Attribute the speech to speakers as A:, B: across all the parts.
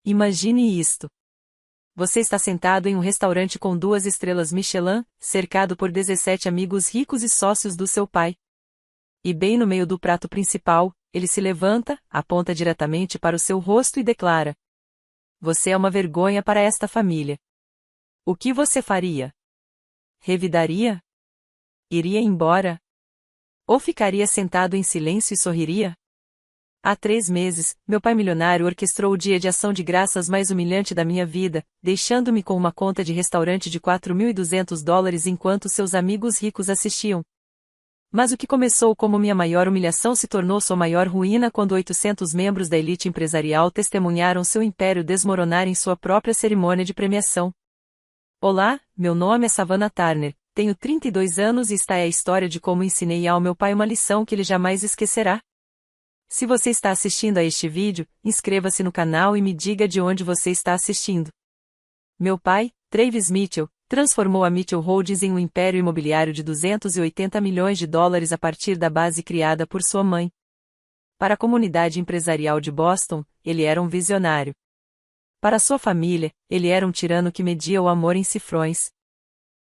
A: Imagine isto. Você está sentado em um restaurante com 2 estrelas Michelin, cercado por 17 amigos ricos e sócios do seu pai. E bem no meio do prato principal, ele se levanta, aponta diretamente para o seu rosto e declara: "Você é uma vergonha para esta família." O que você faria? Revidaria? Iria embora? Ou ficaria sentado em silêncio e sorriria? Há 3 meses, meu pai milionário orquestrou o dia de ação de graças mais humilhante da minha vida, deixando-me com uma conta de restaurante de $4.200 enquanto seus amigos ricos assistiam. Mas o que começou como minha maior humilhação se tornou sua maior ruína quando 800 membros da elite empresarial testemunharam seu império desmoronar em sua própria cerimônia de premiação. Olá, meu nome é Savannah Turner, tenho 32 anos e esta é a história de como ensinei ao meu pai uma lição que ele jamais esquecerá. Se você está assistindo a este vídeo, inscreva-se no canal e me diga de onde você está assistindo. Meu pai, Travis Mitchell, transformou a Mitchell Holdings em um império imobiliário de $280 milhões a partir da base criada por sua mãe. Para a comunidade empresarial de Boston, ele era um visionário. Para sua família, ele era um tirano que media o amor em cifrões.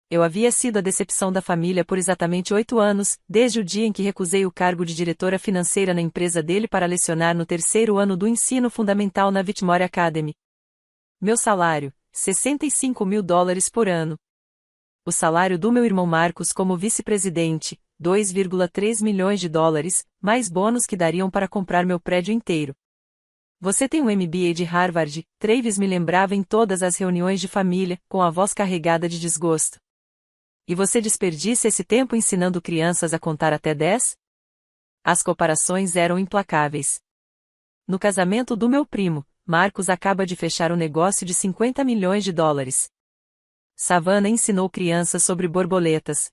A: Eu havia sido a decepção da família por exatamente 8 anos, desde o dia em que recusei o cargo de diretora financeira na empresa dele para lecionar no 3º ano do ensino fundamental na Whitmore Academy. Meu salário, $65 mil por ano. O salário do meu irmão Marcos como vice-presidente, $2,3 milhões, mais bônus que dariam para comprar meu prédio inteiro. Você tem um MBA de Harvard, Travis me lembrava em todas as reuniões de família, com a voz carregada de desgosto. E você desperdiça esse tempo ensinando crianças a contar até 10? As comparações eram implacáveis. No casamento do meu primo, Marcos acaba de fechar um negócio de $50 milhões. Savannah ensinou crianças sobre borboletas.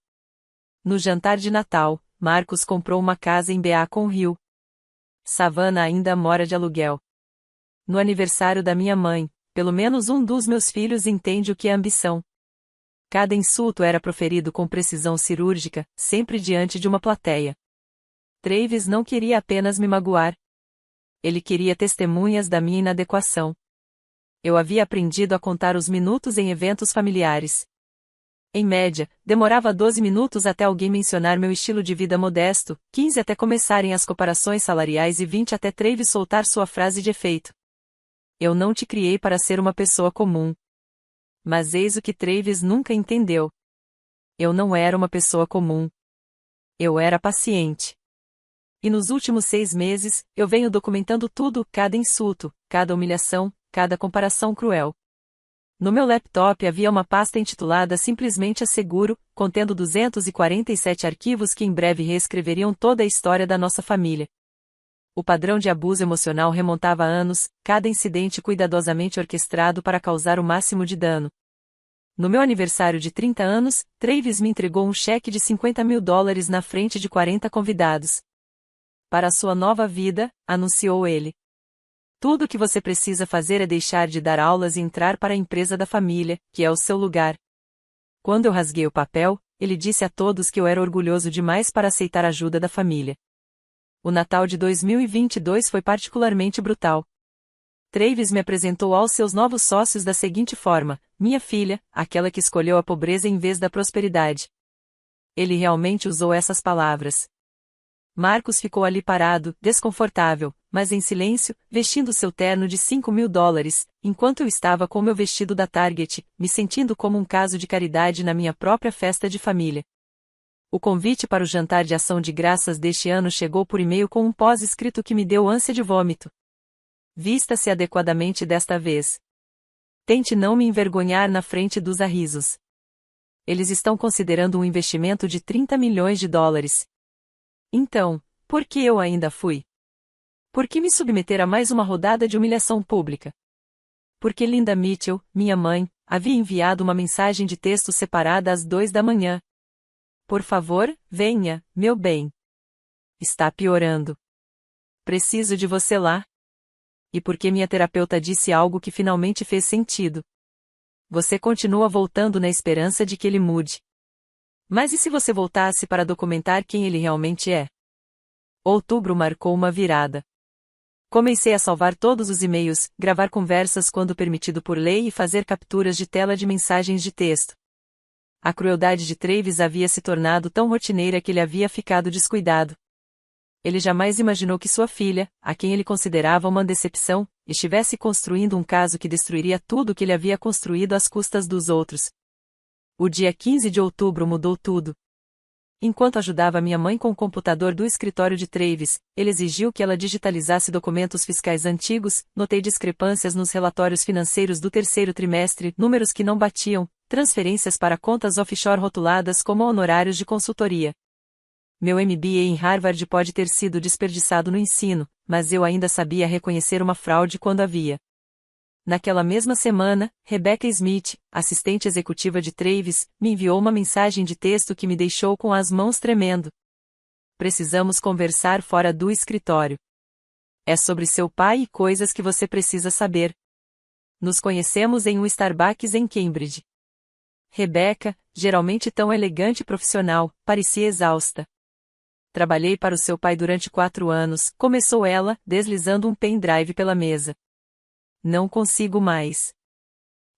A: No jantar de Natal, Marcos comprou uma casa em Beacon Hill. Savannah ainda mora de aluguel. No aniversário da minha mãe, pelo menos um dos meus filhos entende o que é ambição. Cada insulto era proferido com precisão cirúrgica, sempre diante de uma plateia. Travis não queria apenas me magoar. Ele queria testemunhas da minha inadequação. Eu havia aprendido a contar os minutos em eventos familiares. Em média, demorava 12 minutos até alguém mencionar meu estilo de vida modesto, 15 até começarem as comparações salariais e 20 até Travis soltar sua frase de efeito. Eu não te criei para ser uma pessoa comum. Mas eis o que Travis nunca entendeu. Eu não era uma pessoa comum. Eu era paciente. E nos últimos 6 meses, eu venho documentando tudo, cada insulto, cada humilhação, cada comparação cruel. No meu laptop havia uma pasta intitulada Simplesmente Asseguro, contendo 247 arquivos que em breve reescreveriam toda a história da nossa família. O padrão de abuso emocional remontava a anos, cada incidente cuidadosamente orquestrado para causar o máximo de dano. No meu aniversário de 30 anos, Travis me entregou um cheque de $50 mil na frente de 40 convidados. Para a sua nova vida, anunciou ele. Tudo o que você precisa fazer é deixar de dar aulas e entrar para a empresa da família, que é o seu lugar. Quando eu rasguei o papel, ele disse a todos que eu era orgulhoso demais para aceitar a ajuda da família. O Natal de 2022 foi particularmente brutal. Travis me apresentou aos seus novos sócios da seguinte forma: minha filha, aquela que escolheu a pobreza em vez da prosperidade. Ele realmente usou essas palavras. Marcos ficou ali parado, desconfortável, mas em silêncio, vestindo seu terno de $5 mil, enquanto eu estava com meu vestido da Target, me sentindo como um caso de caridade na minha própria festa de família. O convite para o jantar de ação de graças deste ano chegou por e-mail com um pós-escrito que me deu ânsia de vômito. Vista-se adequadamente desta vez. Tente não me envergonhar na frente dos arrisos. Eles estão considerando um investimento de $30 milhões. Então, por que eu ainda fui? Por que me submeter a mais uma rodada de humilhação pública? Porque Linda Mitchell, minha mãe, havia enviado uma mensagem de texto separada às 2 da manhã. Por favor, venha, meu bem. Está piorando. Preciso de você lá. E porque minha terapeuta disse algo que finalmente fez sentido. Você continua voltando na esperança de que ele mude. Mas e se você voltasse para documentar quem ele realmente é? Outubro marcou uma virada. Comecei a salvar todos os e-mails, gravar conversas quando permitido por lei e fazer capturas de tela de mensagens de texto. A crueldade de Travis havia se tornado tão rotineira que ele havia ficado descuidado. Ele jamais imaginou que sua filha, a quem ele considerava uma decepção, estivesse construindo um caso que destruiria tudo o que ele havia construído às custas dos outros. O dia 15 de outubro mudou tudo. Enquanto ajudava minha mãe com o computador do escritório de Travis, ele exigiu que ela digitalizasse documentos fiscais antigos, notei discrepâncias nos relatórios financeiros do terceiro trimestre, números que não batiam, transferências para contas offshore rotuladas como honorários de consultoria. Meu MBA em Harvard pode ter sido desperdiçado no ensino, mas eu ainda sabia reconhecer uma fraude quando havia. Naquela mesma semana, Rebecca Smith, assistente executiva de Travis, me enviou uma mensagem de texto que me deixou com as mãos tremendo. Precisamos conversar fora do escritório. É sobre seu pai e coisas que você precisa saber. Nos conhecemos em um Starbucks em Cambridge. Rebecca, geralmente tão elegante e profissional, parecia exausta. Trabalhei para o seu pai durante 4 anos, começou ela, deslizando um pendrive pela mesa. Não consigo mais.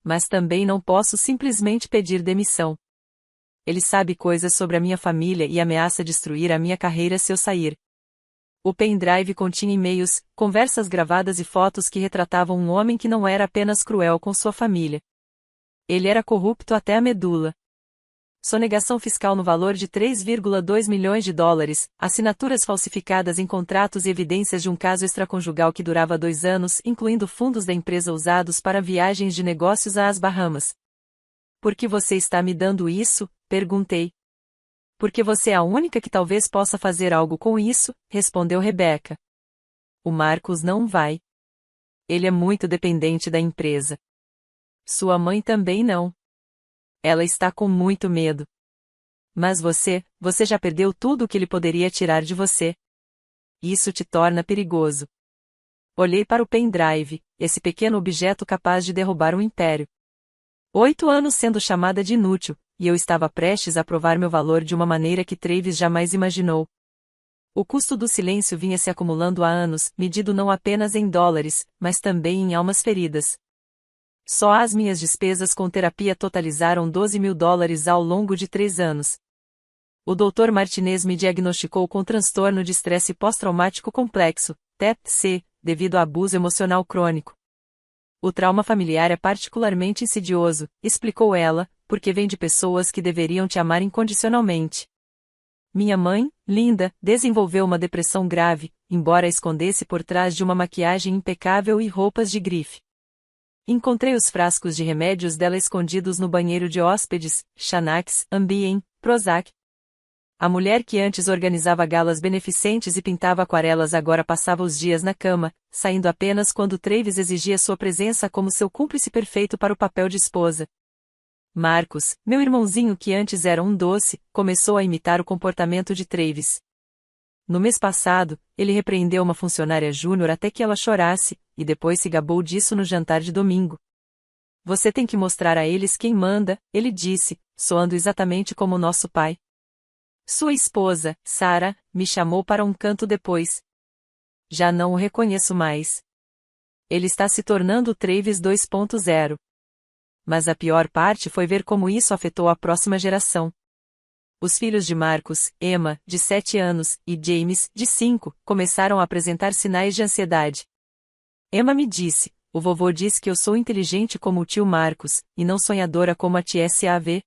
A: Mas também não posso simplesmente pedir demissão. Ele sabe coisas sobre a minha família e ameaça destruir a minha carreira se eu sair. O pendrive continha e-mails, conversas gravadas e fotos que retratavam um homem que não era apenas cruel com sua família. Ele era corrupto até a medula. Sonegação fiscal no valor de 3,2 milhões de dólares, assinaturas falsificadas em contratos e evidências de um caso extraconjugal que durava 2 anos, incluindo fundos da empresa usados para viagens de negócios às Bahamas. Por que você está me dando isso? Perguntei. Porque você é a única que talvez possa fazer algo com isso, respondeu Rebecca. O Marcus não vai. Ele é muito dependente da empresa. Sua mãe também não. Ela está com muito medo. Mas você já perdeu tudo o que ele poderia tirar de você. Isso te torna perigoso. Olhei para o pendrive, esse pequeno objeto capaz de derrubar um império. 8 anos sendo chamada de inútil, e eu estava prestes a provar meu valor de uma maneira que Travis jamais imaginou. O custo do silêncio vinha se acumulando há anos, medido não apenas em dólares, mas também em almas feridas. Só as minhas despesas com terapia totalizaram 12 mil dólares ao longo de 3 anos. O Dr. Martinez me diagnosticou com transtorno de estresse pós-traumático complexo, TEPC, devido a abuso emocional crônico. O trauma familiar é particularmente insidioso, explicou ela, porque vem de pessoas que deveriam te amar incondicionalmente. Minha mãe, Linda, desenvolveu uma depressão grave, embora a escondesse por trás de uma maquiagem impecável e roupas de grife. Encontrei os frascos de remédios dela escondidos no banheiro de hóspedes, Xanax, Ambien, Prozac. A mulher que antes organizava galas beneficentes e pintava aquarelas agora passava os dias na cama, saindo apenas quando Travis exigia sua presença como seu cúmplice perfeito para o papel de esposa. Marcus, meu irmãozinho que antes era um doce, começou a imitar o comportamento de Travis. No mês passado, ele repreendeu uma funcionária júnior até que ela chorasse, e depois se gabou disso no jantar de domingo. Você tem que mostrar a eles quem manda, ele disse, soando exatamente como nosso pai. Sua esposa, Sarah, me chamou para um canto depois. Já não o reconheço mais. Ele está se tornando o Travis 2.0. Mas a pior parte foi ver como isso afetou a próxima geração. Os filhos de Marcus, Emma, de 7 anos, e James, de 5, começaram a apresentar sinais de ansiedade. Emma me disse, o vovô diz que eu sou inteligente como o tio Marcus, e não sonhadora como a tia Sav.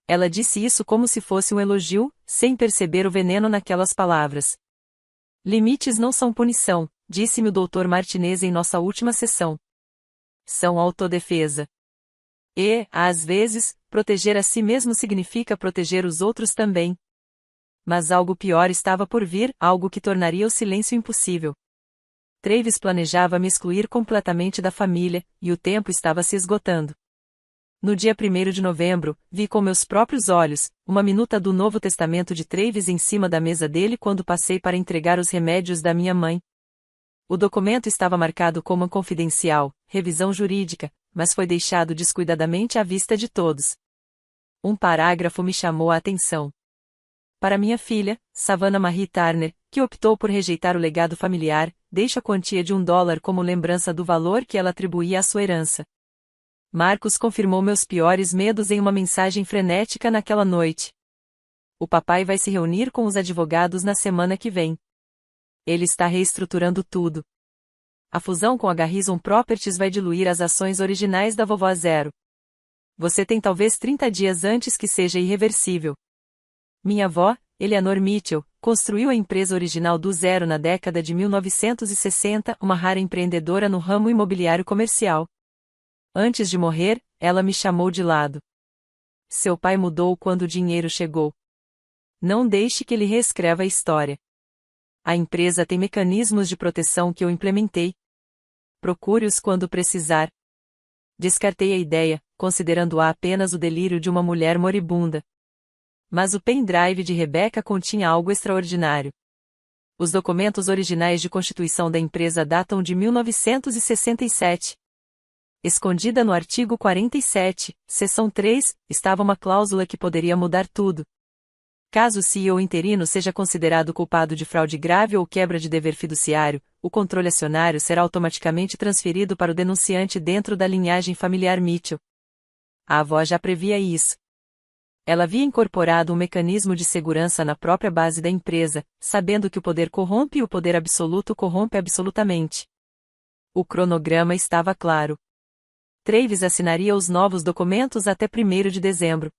A: Ela disse isso como se fosse um elogio, sem perceber o veneno naquelas palavras. Limites não são punição, disse-me o Dr. Martinez em nossa última sessão. São autodefesa. E, às vezes, proteger a si mesmo significa proteger os outros também. Mas algo pior estava por vir, algo que tornaria o silêncio impossível. Travis planejava me excluir completamente da família, e o tempo estava se esgotando. No dia 1º de novembro, vi com meus próprios olhos, uma minuta do Novo Testamento de Travis em cima da mesa dele quando passei para entregar os remédios da minha mãe. O documento estava marcado como confidencial, revisão jurídica, mas foi deixado descuidadamente à vista de todos. Um parágrafo me chamou a atenção. Para minha filha, Savannah Marie Turner, que optou por rejeitar o legado familiar, deixo a quantia de $1 como lembrança do valor que ela atribuía à sua herança. Marcos confirmou meus piores medos em uma mensagem frenética naquela noite. O papai vai se reunir com os advogados na semana que vem. Ele está reestruturando tudo. A fusão com a Garrison Properties vai diluir as ações originais da Vovó Zero. Você tem talvez 30 dias antes que seja irreversível. Minha avó, Eleanor Mitchell, construiu a empresa original do zero na década de 1960, uma rara empreendedora no ramo imobiliário comercial. Antes de morrer, ela me chamou de lado. Seu pai mudou quando o dinheiro chegou. Não deixe que ele reescreva a história. A empresa tem mecanismos de proteção que eu implementei. Procure-os quando precisar. Descartei a ideia, considerando-a apenas o delírio de uma mulher moribunda. Mas o pendrive de Rebecca continha algo extraordinário. Os documentos originais de constituição da empresa datam de 1967. Escondida no artigo 47, seção 3, estava uma cláusula que poderia mudar tudo. Caso o CEO interino seja considerado culpado de fraude grave ou quebra de dever fiduciário, o controle acionário será automaticamente transferido para o denunciante dentro da linhagem familiar Mitchell. A avó já previa isso. Ela havia incorporado um mecanismo de segurança na própria base da empresa, sabendo que o poder corrompe e o poder absoluto corrompe absolutamente. O cronograma estava claro. Travis assinaria os novos documentos até 1º de dezembro.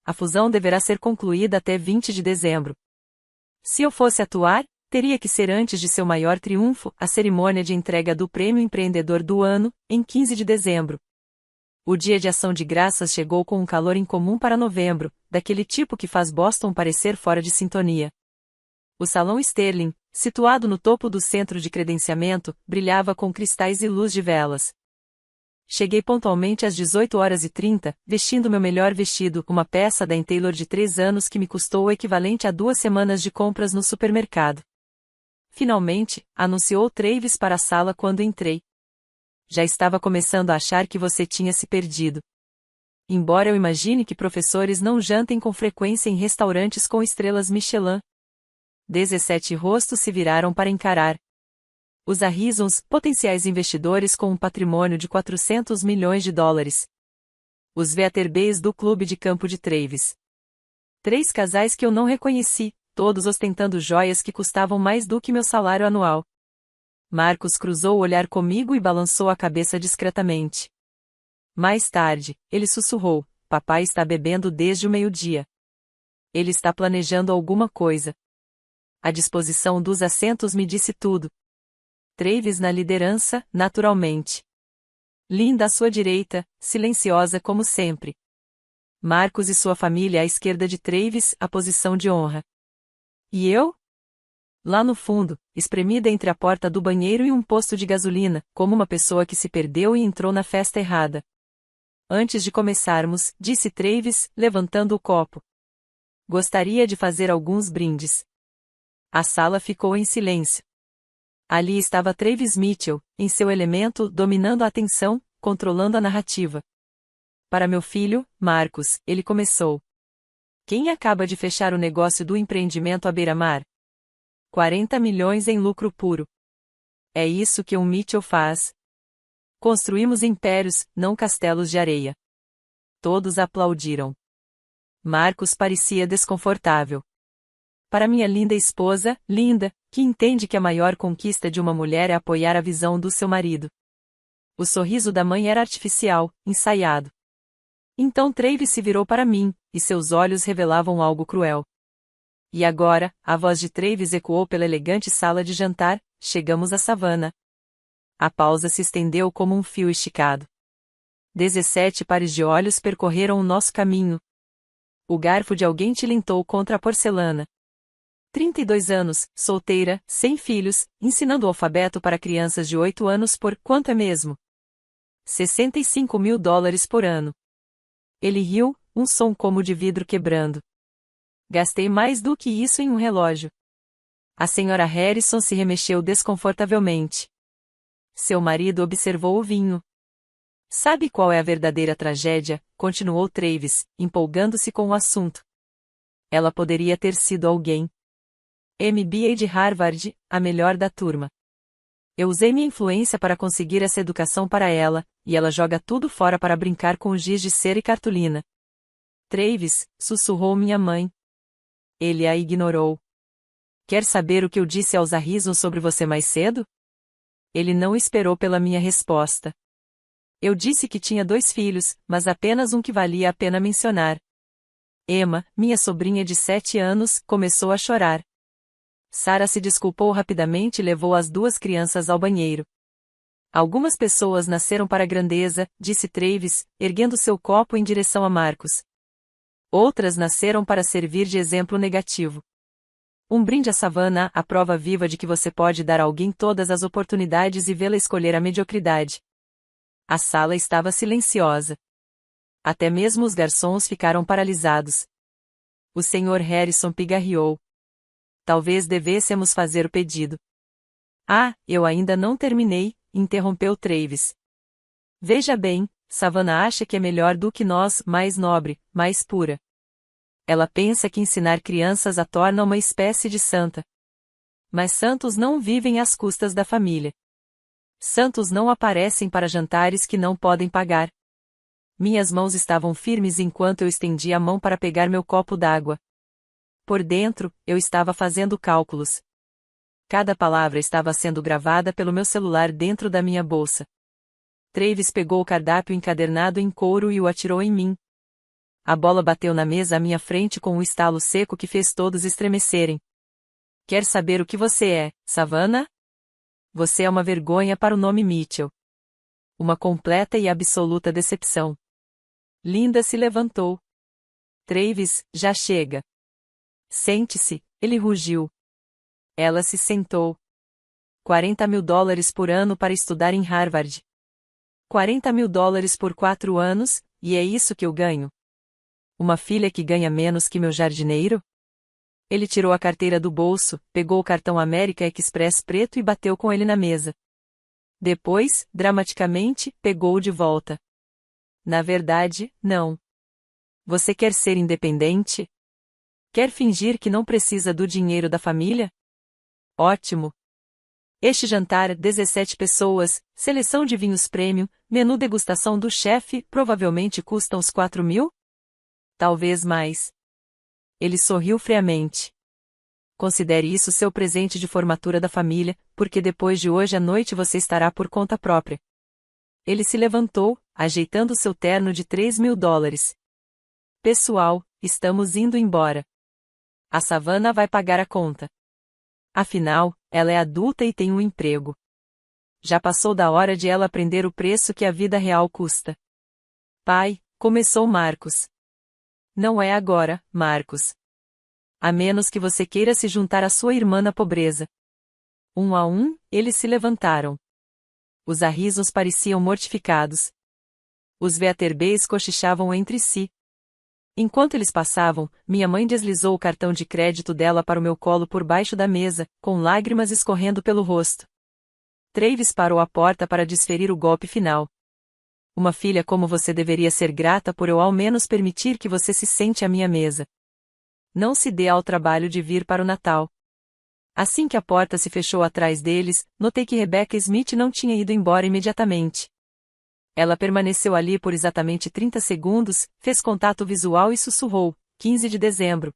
A: A fusão deverá ser concluída até 20 de dezembro. Se eu fosse atuar, teria que ser antes de seu maior triunfo, a cerimônia de entrega do Prêmio Empreendedor do Ano, em 15 de dezembro. O dia de ação de graças chegou com um calor incomum para novembro, daquele tipo que faz Boston parecer fora de sintonia. O Salão Sterling, situado no topo do centro de credenciamento, brilhava com cristais e luz de velas. Cheguei pontualmente às 18h30, vestindo meu melhor vestido, uma peça da Taylor de 3 anos que me custou o equivalente a 2 semanas de compras no supermercado. Finalmente, anunciou Travis para a sala quando entrei. Já estava começando a achar que você tinha se perdido. Embora eu imagine que professores não jantem com frequência em restaurantes com estrelas Michelin. 17 rostos se viraram para encarar. Os Harrisons, potenciais investidores com um patrimônio de $400 milhões. Os Veaterbys do clube de campo de Travis. 3 casais que eu não reconheci, todos ostentando joias que custavam mais do que meu salário anual. Marcos cruzou o olhar comigo e balançou a cabeça discretamente. Mais tarde, ele sussurrou: papai está bebendo desde o meio-dia. Ele está planejando alguma coisa. A disposição dos assentos me disse tudo. Travis na liderança, naturalmente. Linda à sua direita, silenciosa como sempre. Marcos e sua família à esquerda de Travis, a posição de honra. E eu? Lá no fundo, espremida entre a porta do banheiro e um posto de gasolina, como uma pessoa que se perdeu e entrou na festa errada. Antes de começarmos, disse Travis, levantando o copo. Gostaria de fazer alguns brindes. A sala ficou em silêncio. Ali estava Travis Mitchell, em seu elemento, dominando a atenção, controlando a narrativa. Para meu filho, Marcos, ele começou. Quem acaba de fechar o negócio do empreendimento à beira-mar? 40 milhões em lucro puro. É isso que um Mitchell faz. Construímos impérios, não castelos de areia. Todos aplaudiram. Marcos parecia desconfortável. Para minha linda esposa, Linda, que entende que a maior conquista de uma mulher é apoiar a visão do seu marido. O sorriso da mãe era artificial, ensaiado. Então Travis se virou para mim, e seus olhos revelavam algo cruel. E agora, a voz de Travis ecoou pela elegante sala de jantar: chegamos à savana. A pausa se estendeu como um fio esticado. 17 pares de olhos percorreram o nosso caminho. O garfo de alguém tilintou contra a porcelana. 32 anos, solteira, sem filhos, ensinando o alfabeto para crianças de 8 anos por quanto é mesmo? $65 mil por ano. Ele riu, um som como de vidro quebrando. Gastei mais do que isso em um relógio. A senhora Harrison se remexeu desconfortavelmente. Seu marido observou o vinho. Sabe qual é a verdadeira tragédia? Continuou Travis, empolgando-se com o assunto. Ela poderia ter sido alguém. MBA de Harvard, a melhor da turma. Eu usei minha influência para conseguir essa educação para ela, e ela joga tudo fora para brincar com giz de cera e cartolina. Travis, sussurrou minha mãe. Ele a ignorou. Quer saber o que eu disse aos Harrison sobre você mais cedo? Ele não esperou pela minha resposta. Eu disse que tinha 2 filhos, mas apenas um que valia a pena mencionar. Emma, minha sobrinha de 7 anos, começou a chorar. Sarah se desculpou rapidamente e levou as 2 crianças ao banheiro. Algumas pessoas nasceram para a grandeza, disse Travis, erguendo seu copo em direção a Marcos. Outras nasceram para servir de exemplo negativo. Um brinde à Savannah, a prova viva de que você pode dar a alguém todas as oportunidades e vê-la escolher a mediocridade. A sala estava silenciosa. Até mesmo os garçons ficaram paralisados. O Sr. Harrison pigarreou. Talvez devêssemos fazer o pedido. Ah, eu ainda não terminei, interrompeu Travis. Veja bem, Savannah acha que é melhor do que nós, mais nobre, mais pura. Ela pensa que ensinar crianças a torna uma espécie de santa. Mas santos não vivem às custas da família. Santos não aparecem para jantares que não podem pagar. Minhas mãos estavam firmes enquanto eu estendia a mão para pegar meu copo d'água. Por dentro, eu estava fazendo cálculos. Cada palavra estava sendo gravada pelo meu celular dentro da minha bolsa. Travis pegou o cardápio encadernado em couro e o atirou em mim. A bola bateu na mesa à minha frente com um estalo seco que fez todos estremecerem. Quer saber o que você é, Savannah? Você é uma vergonha para o nome Mitchell. Uma completa e absoluta decepção. Linda se levantou. Travis, já chega. Sente-se, ele rugiu. Ela se sentou. $40.000 por ano para estudar em Harvard. $40.000 por 4 anos, e é isso que eu ganho? Uma filha que ganha menos que meu jardineiro? Ele tirou a carteira do bolso, pegou o cartão American Express preto e bateu com ele na mesa. Depois, dramaticamente, pegou-o de volta. Na verdade, não. Você quer ser independente? Quer fingir que não precisa do dinheiro da família? Ótimo. Este jantar, 17 pessoas, seleção de vinhos prêmio, menu degustação do chefe, provavelmente custa uns 4.000? Talvez mais. Ele sorriu friamente. Considere isso seu presente de formatura da família, porque depois de hoje à noite você estará por conta própria. Ele se levantou, ajeitando seu terno de $3.000. Pessoal, estamos indo embora. A Savannah vai pagar a conta. Afinal, ela é adulta e tem um emprego. Já passou da hora de ela aprender o preço que a vida real custa. Pai, começou Marcos. Não é agora, Marcos. A menos que você queira se juntar à sua irmã na pobreza. Um a um, eles se levantaram. Os Harrisons pareciam mortificados. Os Veterbés cochichavam entre si. Enquanto eles passavam, minha mãe deslizou o cartão de crédito dela para o meu colo por baixo da mesa, com lágrimas escorrendo pelo rosto. Travis parou a porta para desferir o golpe final. Uma filha como você deveria ser grata por eu ao menos permitir que você se sente à minha mesa. Não se dê ao trabalho de vir para o Natal. Assim que a porta se fechou atrás deles, notei que Rebecca Smith não tinha ido embora imediatamente. Ela permaneceu ali por exatamente 30 segundos, fez contato visual e sussurrou, 15 de dezembro.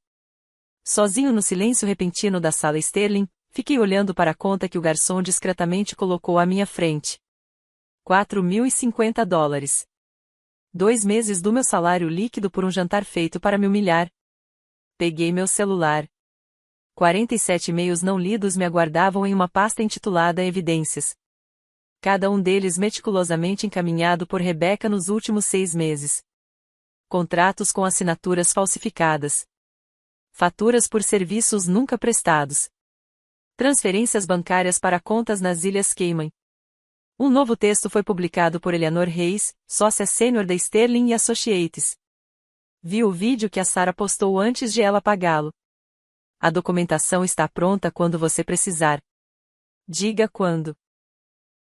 A: Sozinho no silêncio repentino da sala Sterling, fiquei olhando para a conta que o garçom discretamente colocou à minha frente. $4.050. 2 meses do meu salário líquido por um jantar feito para me humilhar. Peguei meu celular. 47 e-mails não lidos me aguardavam em uma pasta intitulada Evidências. Cada um deles meticulosamente encaminhado por Rebecca nos últimos 6 meses. Contratos com assinaturas falsificadas. Faturas por serviços nunca prestados. Transferências bancárias para contas nas Ilhas Cayman. Um novo texto foi publicado por Eleanor Reis, sócia sênior da Sterling Associates. Vi o vídeo que a Sarah postou antes de ela pagá-lo. A documentação está pronta quando você precisar. Diga quando.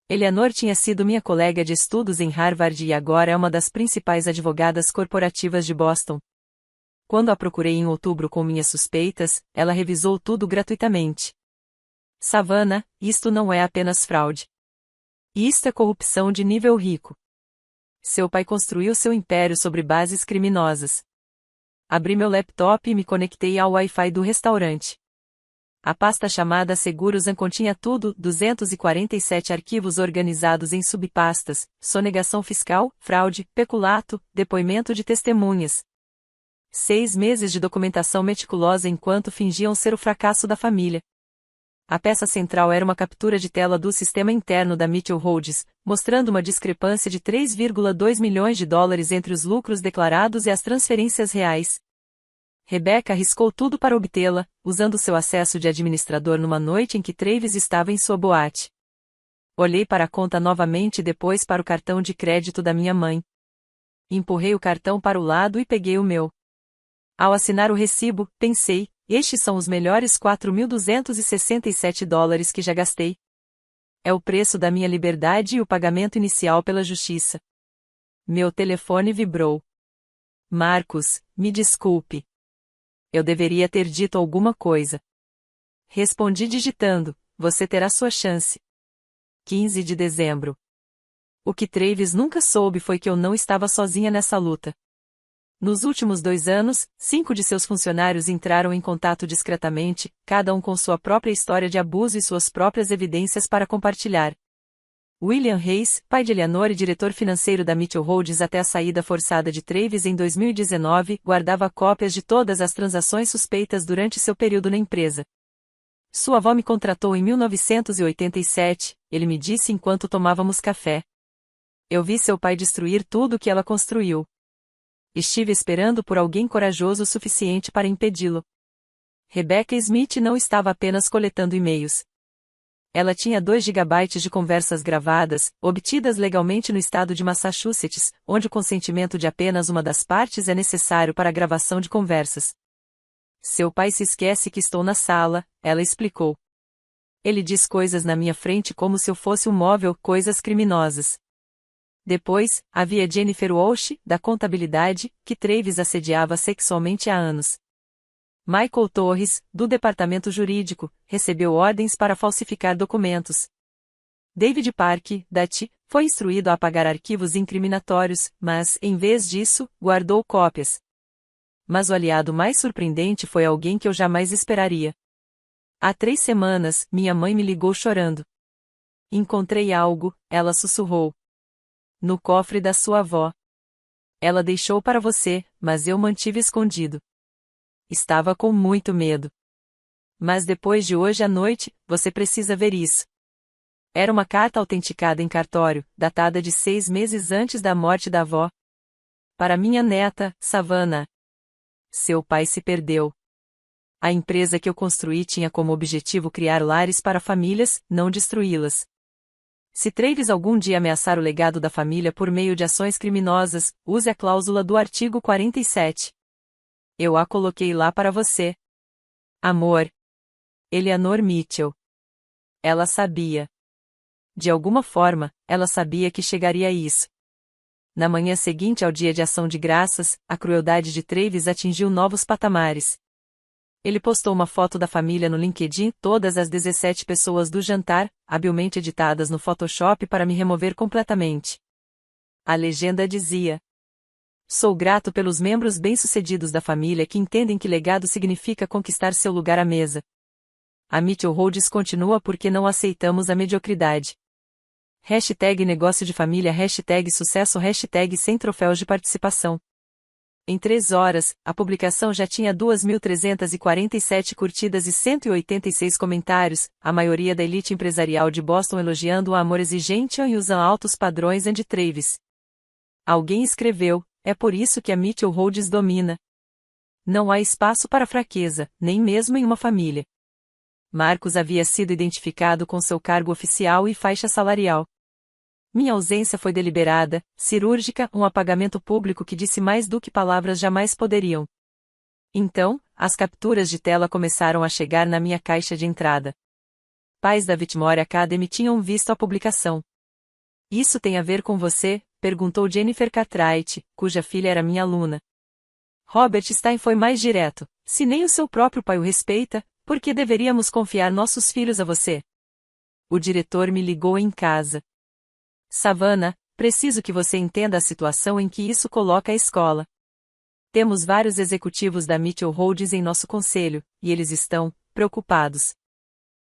A: Eleanor tinha sido minha colega de estudos em Harvard e agora é uma das principais advogadas corporativas de Boston. Quando a procurei em outubro com minhas suspeitas, ela revisou tudo gratuitamente. Savannah, isto não é apenas fraude. Isto é corrupção de nível rico. Seu pai construiu seu império sobre bases criminosas. Abri meu laptop e me conectei ao Wi-Fi do restaurante. A pasta chamada Seguros continha tudo, 247 arquivos organizados em subpastas, sonegação fiscal, fraude, peculato, depoimento de testemunhas. 6 meses de documentação meticulosa enquanto fingiam ser o fracasso da família. A peça central era uma captura de tela do sistema interno da Mitchell Holdings, mostrando uma discrepância de 3,2 milhões de dólares entre os lucros declarados e as transferências reais. Rebecca arriscou tudo para obtê-la, usando seu acesso de administrador numa noite em que Travis estava em sua boate. Olhei para a conta novamente e depois para o cartão de crédito da minha mãe. Empurrei o cartão para o lado e peguei o meu. Ao assinar o recibo, pensei, estes são os melhores 4.267 dólares que já gastei. É o preço da minha liberdade e o pagamento inicial pela justiça. Meu telefone vibrou. Marcos, me desculpe. Eu deveria ter dito alguma coisa. Respondi digitando, você terá sua chance. 15 de dezembro. O que Travis nunca soube foi que eu não estava sozinha nessa luta. Nos últimos 2 anos, 5 de seus funcionários entraram em contato discretamente, cada um com sua própria história de abuso e suas próprias evidências para compartilhar. William Reis, pai de Eleanor e diretor financeiro da Mitchell Holdings até a saída forçada de Travis em 2019, guardava cópias de todas as transações suspeitas durante seu período na empresa. Sua avó me contratou em 1987, ele me disse enquanto tomávamos café. Eu vi seu pai destruir tudo o que ela construiu. Estive esperando por alguém corajoso o suficiente para impedi-lo. Rebecca Smith não estava apenas coletando e-mails. Ela tinha 2 gigabytes de conversas gravadas, obtidas legalmente no estado de Massachusetts, onde o consentimento de apenas uma das partes é necessário para a gravação de conversas. Seu pai se esquece que estou na sala, ela explicou. Ele diz coisas na minha frente como se eu fosse um móvel, coisas criminosas. Depois, havia Jennifer Walsh, da contabilidade, que Travis assediava sexualmente há anos. Michael Torres, do departamento jurídico, recebeu ordens para falsificar documentos. David Park, da TI, foi instruído a apagar arquivos incriminatórios, mas, em vez disso, guardou cópias. Mas o aliado mais surpreendente foi alguém que eu jamais esperaria. Há 3 semanas, minha mãe me ligou chorando. Encontrei algo, ela sussurrou. No cofre da sua avó. Ela deixou para você, mas eu mantive escondido. Estava com muito medo. Mas depois de hoje à noite, você precisa ver isso. Era uma carta autenticada em cartório, datada de 6 meses antes da morte da avó. Para minha neta, Savannah. Seu pai se perdeu. A empresa que eu construí tinha como objetivo criar lares para famílias, não destruí-las. Se Travis algum dia ameaçar o legado da família por meio de ações criminosas, use a cláusula do artigo 47. Eu a coloquei lá para você. Amor. Eleanor Mitchell. Ela sabia. De alguma forma, ela sabia que chegaria a isso. Na manhã seguinte ao dia de ação de graças, a crueldade de Travis atingiu novos patamares. Ele postou uma foto da família no LinkedIn, todas as 17 pessoas do jantar, habilmente editadas no Photoshop para me remover completamente. A legenda dizia: sou grato pelos membros bem-sucedidos da família que entendem que legado significa conquistar seu lugar à mesa. A Mitchell Holdings continua porque não aceitamos a mediocridade. Hashtag negócio de família, hashtag sucesso, hashtag sem troféus de participação. Em 3 horas, a publicação já tinha 2.347 curtidas e 186 comentários, a maioria da elite empresarial de Boston elogiando o amor exigente e os altos padrões de Travis. Alguém escreveu: é por isso que a Mitchell Holdings domina. Não há espaço para fraqueza, nem mesmo em uma família. Marcos havia sido identificado com seu cargo oficial e faixa salarial. Minha ausência foi deliberada, cirúrgica, um apagamento público que disse mais do que palavras jamais poderiam. Então, as capturas de tela começaram a chegar na minha caixa de entrada. Pais da Whitmore Academy tinham visto a publicação. Isso tem a ver com você? Perguntou Jennifer Cartwright, cuja filha era minha aluna. Robert Stein foi mais direto. Se nem o seu próprio pai o respeita, Por que deveríamos confiar nossos filhos a você? O diretor me ligou em casa. Savannah, preciso que você entenda a situação em que isso coloca a escola. Temos vários executivos da Mitchell Holdings em nosso conselho, e eles estão preocupados.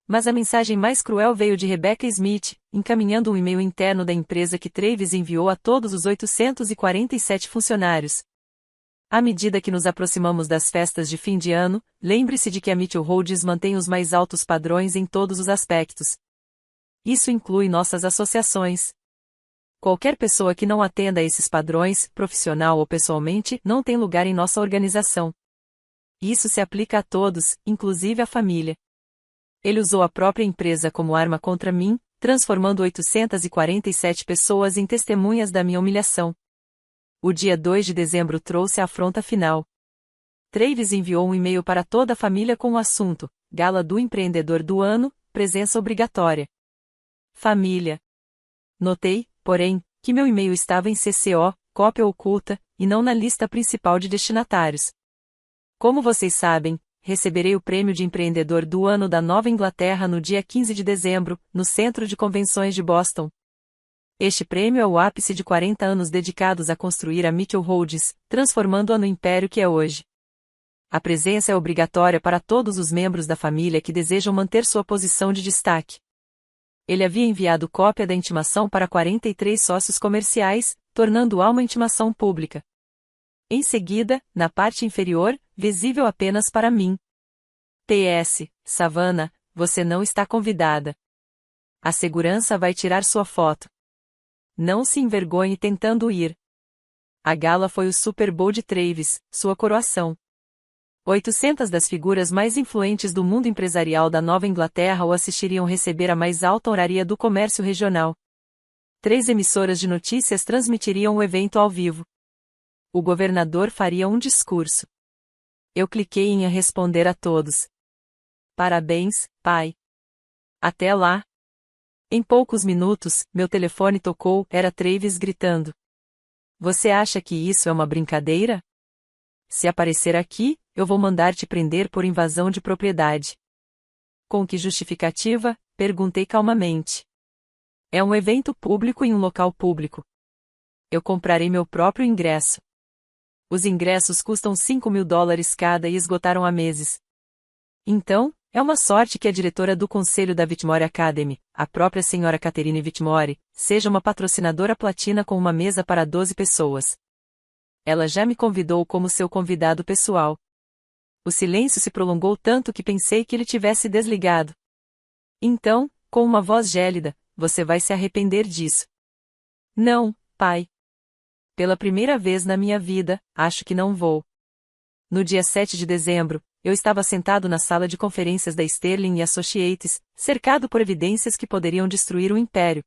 A: Mas a mensagem mais cruel veio de Rebecca Smith, encaminhando um e-mail interno da empresa que Travis enviou a todos os 847 funcionários. À medida que nos aproximamos das festas de fim de ano, lembre-se de que a Mitchell Holdings mantém os mais altos padrões em todos os aspectos. Isso inclui nossas associações. Qualquer pessoa que não atenda a esses padrões, profissional ou pessoalmente, não tem lugar em nossa organização. Isso se aplica a todos, inclusive à família. Ele usou a própria empresa como arma contra mim, transformando 847 pessoas em testemunhas da minha humilhação. O dia 2 de dezembro trouxe a afronta final. Travis enviou um e-mail para toda a família com o assunto: Gala do Empreendedor do Ano, presença obrigatória. Família. Notei, porém, que meu e-mail estava em CCO, cópia oculta, e não na lista principal de destinatários. Como vocês sabem, receberei o Prêmio de Empreendedor do Ano da Nova Inglaterra no dia 15 de dezembro, no Centro de Convenções de Boston. Este prêmio é o ápice de 40 anos dedicados a construir a Mitchell Holdings, transformando-a no império que é hoje. A presença é obrigatória para todos os membros da família que desejam manter sua posição de destaque. Ele havia enviado cópia da intimação para 43 sócios comerciais, tornando-a uma intimação pública. Em seguida, na parte inferior, visível apenas para mim. PS, Savannah, você não está convidada. A segurança vai tirar sua foto. Não se envergonhe tentando ir. A gala foi o Super Bowl de Travis, sua coroação. 800 das figuras mais influentes do mundo empresarial da Nova Inglaterra o assistiriam receber a mais alta honraria do comércio regional. 3 emissoras de notícias transmitiriam o evento ao vivo. O governador faria um discurso. Eu cliquei em responder a todos. Parabéns, pai. Até lá. Em poucos minutos, meu telefone tocou, era Travis gritando. Você acha que isso é uma brincadeira? Se aparecer aqui, eu vou mandar te prender por invasão de propriedade. Com que justificativa? Perguntei calmamente. É um evento público em um local público. Eu comprarei meu próprio ingresso. Os ingressos custam $5.000 cada e esgotaram há meses. Então, é uma sorte que a diretora do conselho da Whitmore Academy, a própria senhora Catherine Whitmore, seja uma patrocinadora platina com uma mesa para 12 pessoas. Ela já me convidou como seu convidado pessoal. O silêncio se prolongou tanto que pensei que ele tivesse desligado. Então, com uma voz gélida, você vai se arrepender disso. Não, pai. Pela primeira vez na minha vida, acho que não vou. No dia 7 de dezembro, eu estava sentado na sala de conferências da Sterling Associates, cercado por evidências que poderiam destruir o império.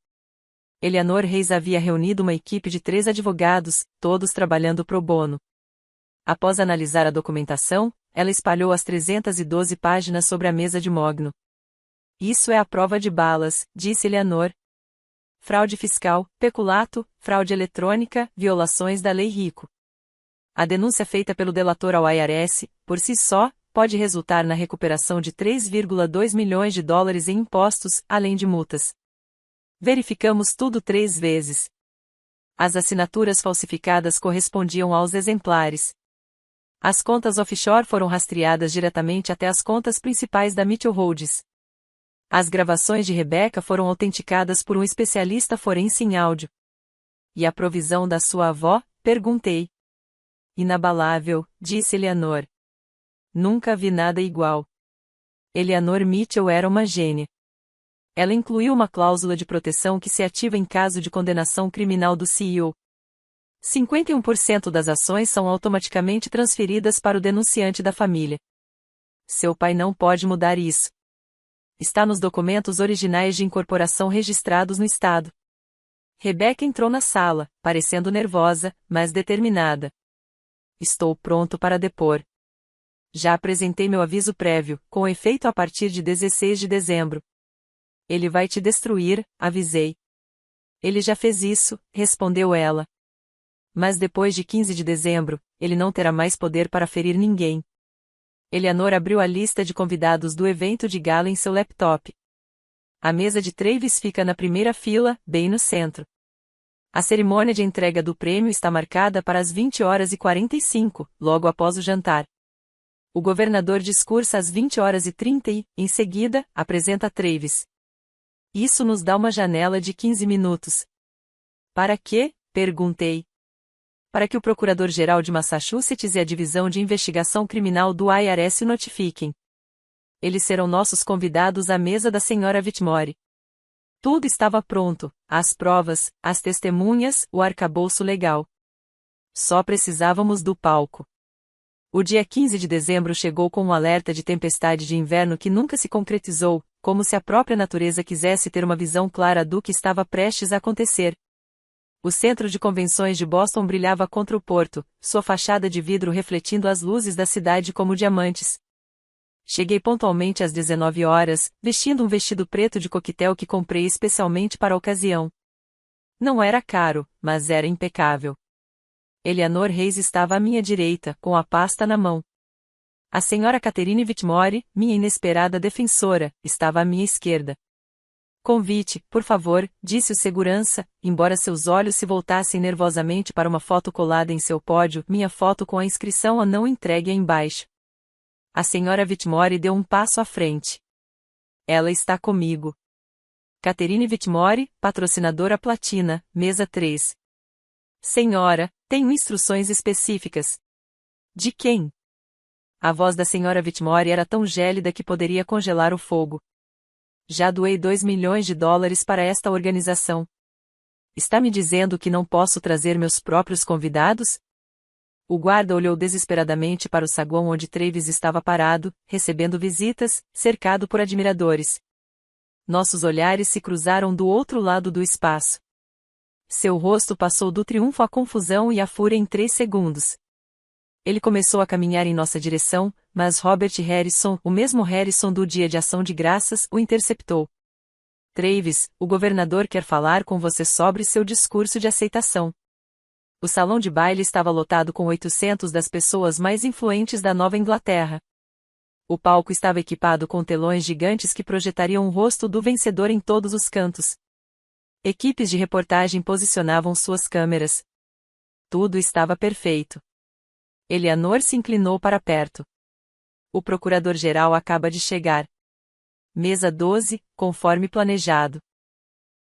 A: Eleanor Reis havia reunido uma equipe de 3 advogados, todos trabalhando pro bono. Após analisar a documentação, ela espalhou as 312 páginas sobre a mesa de mogno. Isso é a prova de balas, disse Eleanor. Fraude fiscal, peculato, fraude eletrônica, violações da lei Rico. A denúncia feita pelo delator ao IRS, por si só, pode resultar na recuperação de $3,2 milhões em impostos, além de multas. Verificamos tudo 3 vezes. As assinaturas falsificadas correspondiam aos exemplares. As contas offshore foram rastreadas diretamente até as contas principais da Mitchell Holdings. As gravações de Rebecca foram autenticadas por um especialista forense em áudio. E a provisão da sua avó? Perguntei. Inabalável, disse Eleanor. Nunca vi nada igual. Eleanor Mitchell era uma gênia. Ela incluiu uma cláusula de proteção que se ativa em caso de condenação criminal do CEO. 51% das ações são automaticamente transferidas para o denunciante da família. Seu pai não pode mudar isso. Está nos documentos originais de incorporação registrados no estado. Rebecca entrou na sala, parecendo nervosa, mas determinada. Estou pronto para depor. Já apresentei meu aviso prévio, com efeito a partir de 16 de dezembro. Ele vai te destruir, avisei. Ele já fez isso, respondeu ela. Mas depois de 15 de dezembro, ele não terá mais poder para ferir ninguém. Eleanor abriu a lista de convidados do evento de gala em seu laptop. A mesa de Travis fica na primeira fila, bem no centro. A cerimônia de entrega do prêmio está marcada para as 20h45, logo após o jantar. O governador discursa às 20h30 e, em seguida, apresenta Travis. Isso nos dá uma janela de 15 minutos. Para quê? Perguntei. Para que o Procurador-Geral de Massachusetts e a Divisão de Investigação Criminal do IRS o notifiquem. Eles serão nossos convidados à mesa da Sra. Whitmore. Tudo estava pronto, as provas, as testemunhas, o arcabouço legal. Só precisávamos do palco. O dia 15 de dezembro chegou com um alerta de tempestade de inverno que nunca se concretizou, como se a própria natureza quisesse ter uma visão clara do que estava prestes a acontecer. O centro de convenções de Boston brilhava contra o porto, sua fachada de vidro refletindo as luzes da cidade como diamantes. Cheguei pontualmente às 19 horas, vestindo um vestido preto de coquetel que comprei especialmente para a ocasião. Não era caro, mas era impecável. Eleanor Reis estava à minha direita, com a pasta na mão. A senhora Catherine Whitmore, minha inesperada defensora, estava à minha esquerda. Convite, por favor, disse o segurança, embora seus olhos se voltassem nervosamente para uma foto colada em seu pódio, minha foto com a inscrição a não entregue embaixo. A senhora Whitmore deu um passo à frente. Ela está comigo. Catherine Whitmore, patrocinadora platina, mesa 3. Senhora, tenho instruções específicas. De quem? A voz da senhora Whitmore era tão gélida que poderia congelar o fogo. Já doei $2 milhões para esta organização. Está me dizendo que não posso trazer meus próprios convidados? O guarda olhou desesperadamente para o saguão onde Travis estava parado, recebendo visitas, cercado por admiradores. Nossos olhares se cruzaram do outro lado do espaço. Seu rosto passou do triunfo à confusão e à fúria em 3 segundos. Ele começou a caminhar em nossa direção, mas Robert Harrison, o mesmo Harrison do Dia de Ação de Graças, o interceptou. Travis, o governador quer falar com você sobre seu discurso de aceitação. O salão de baile estava lotado com 800 das pessoas mais influentes da Nova Inglaterra. O palco estava equipado com telões gigantes que projetariam o rosto do vencedor em todos os cantos. Equipes de reportagem posicionavam suas câmeras. Tudo estava perfeito. Eleanor se inclinou para perto. O procurador-geral acaba de chegar. Mesa 12, conforme planejado.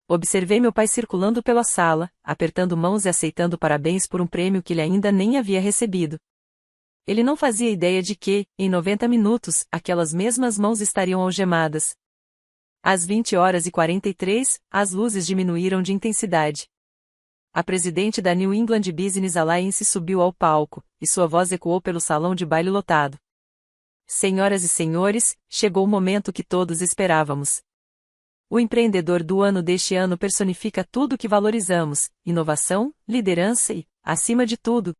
A: Observei meu pai circulando pela sala, apertando mãos e aceitando parabéns por um prêmio que ele ainda nem havia recebido. Ele não fazia ideia de que, em 90 minutos, aquelas mesmas mãos estariam algemadas. Às 20h43, as luzes diminuíram de intensidade. A presidente da New England Business Alliance subiu ao palco, e sua voz ecoou pelo salão de baile lotado. Senhoras e senhores, chegou o momento que todos esperávamos. O empreendedor do ano deste ano personifica tudo o que valorizamos: inovação, liderança e, acima de tudo.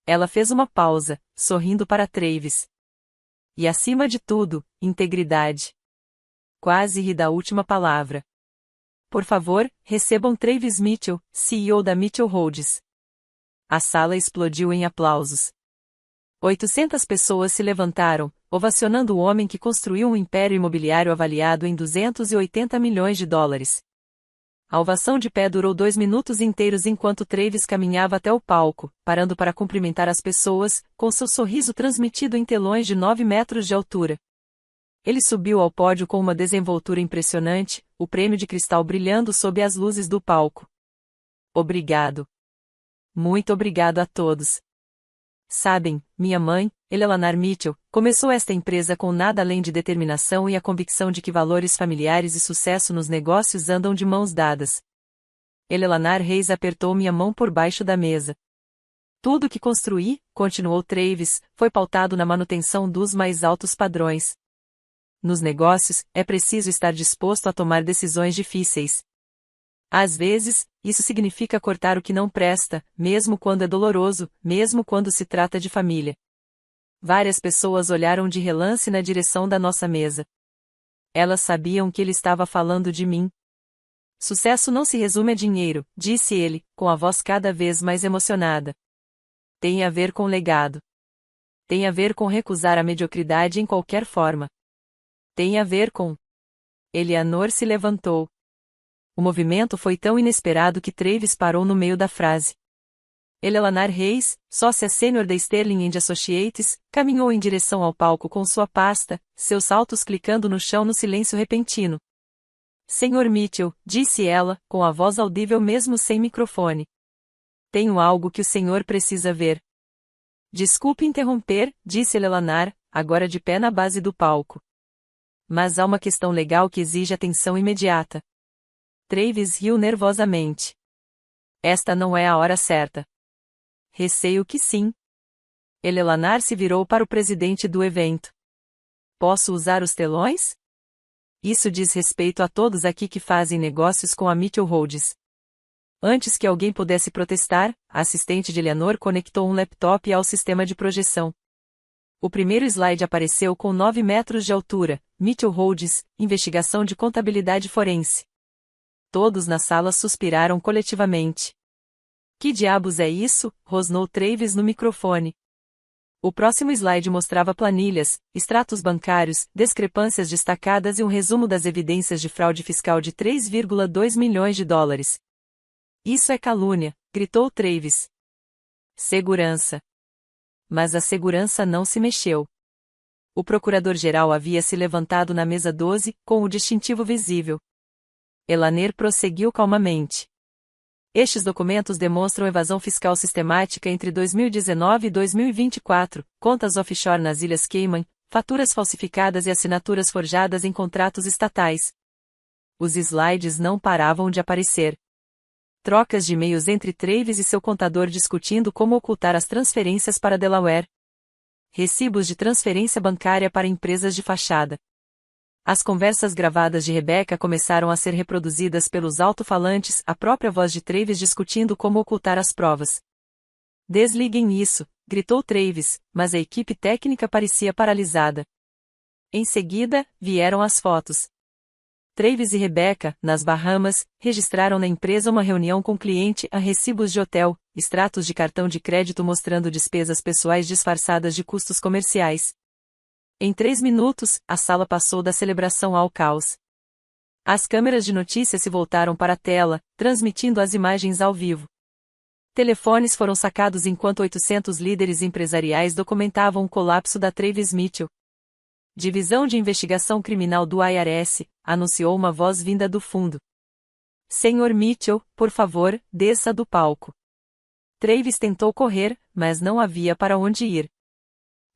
A: Ela fez uma pausa, sorrindo para Travis. E acima de tudo, integridade. Quase ri da última palavra. Por favor, recebam Travis Mitchell, CEO da Mitchell Holdings. A sala explodiu em aplausos. 800 pessoas se levantaram, ovacionando o homem que construiu um império imobiliário avaliado em $280 milhões. A ovação de pé durou 2 minutos inteiros enquanto Travis caminhava até o palco, parando para cumprimentar as pessoas, com seu sorriso transmitido em telões de 9 metros de altura. Ele subiu ao pódio com uma desenvoltura impressionante, o prêmio de cristal brilhando sob as luzes do palco. Obrigado. Muito obrigado a todos. Sabem, minha mãe, Eleanor Mitchell, começou esta empresa com nada além de determinação e a convicção de que valores familiares e sucesso nos negócios andam de mãos dadas. Eleanor Reis apertou minha mão por baixo da mesa. Tudo que construí, continuou Travis, foi pautado na manutenção dos mais altos padrões. Nos negócios, é preciso estar disposto a tomar decisões difíceis. Às vezes, isso significa cortar o que não presta, mesmo quando é doloroso, mesmo quando se trata de família. Várias pessoas olharam de relance na direção da nossa mesa. Elas sabiam que ele estava falando de mim. Sucesso não se resume a dinheiro, disse ele, com a voz cada vez mais emocionada. Tem a ver com legado. Tem a ver com recusar a mediocridade em qualquer forma. Tem a ver com... Eleanor se levantou. O movimento foi tão inesperado que Travis parou no meio da frase. Eleanor Reis, sócia sênior da Sterling and Associates, caminhou em direção ao palco com sua pasta, seus saltos clicando no chão no silêncio repentino. Senhor Mitchell, disse ela, com a voz audível mesmo sem microfone. Tenho algo que o senhor precisa ver. Desculpe interromper, disse Eleanor, agora de pé na base do palco. Mas há uma questão legal que exige atenção imediata. Travis riu nervosamente. Esta não é a hora certa. Receio que sim. Eleanor se virou para o presidente do evento. Posso usar os telões? Isso diz respeito a todos aqui que fazem negócios com a Mitchell Holdings. Antes que alguém pudesse protestar, a assistente de Eleanor conectou um laptop ao sistema de projeção. O primeiro slide apareceu com 9 metros de altura, Mitchell Holdings, investigação de contabilidade forense. Todos na sala suspiraram coletivamente. Que diabos é isso? Rosnou Travis no microfone. O próximo slide mostrava planilhas, extratos bancários, discrepâncias destacadas e um resumo das evidências de fraude fiscal de 3,2 milhões de dólares. Isso é calúnia, gritou Travis. Segurança. Mas a segurança não se mexeu. O procurador-geral havia se levantado na mesa 12, com o distintivo visível. Eleanor prosseguiu calmamente. Estes documentos demonstram evasão fiscal sistemática entre 2019 e 2024, contas offshore nas Ilhas Cayman, faturas falsificadas e assinaturas forjadas em contratos estatais. Os slides não paravam de aparecer. Trocas de e-mails entre Travis e seu contador discutindo como ocultar as transferências para Delaware. Recibos de transferência bancária para empresas de fachada. As conversas gravadas de Rebecca começaram a ser reproduzidas pelos alto-falantes, a própria voz de Travis discutindo como ocultar as provas. Desliguem isso, gritou Travis, mas a equipe técnica parecia paralisada. Em seguida, vieram as fotos. Travis e Rebecca, nas Bahamas, registraram na empresa uma reunião com cliente a recibos de hotel, extratos de cartão de crédito mostrando despesas pessoais disfarçadas de custos comerciais. Em 3 minutos, a sala passou da celebração ao caos. As câmeras de notícias se voltaram para a tela, transmitindo as imagens ao vivo. Telefones foram sacados enquanto 800 líderes empresariais documentavam o colapso da Travis Mitchell. Divisão de Investigação Criminal do IRS, anunciou uma voz vinda do fundo. Senhor Mitchell, por favor, desça do palco. Travis tentou correr, mas não havia para onde ir.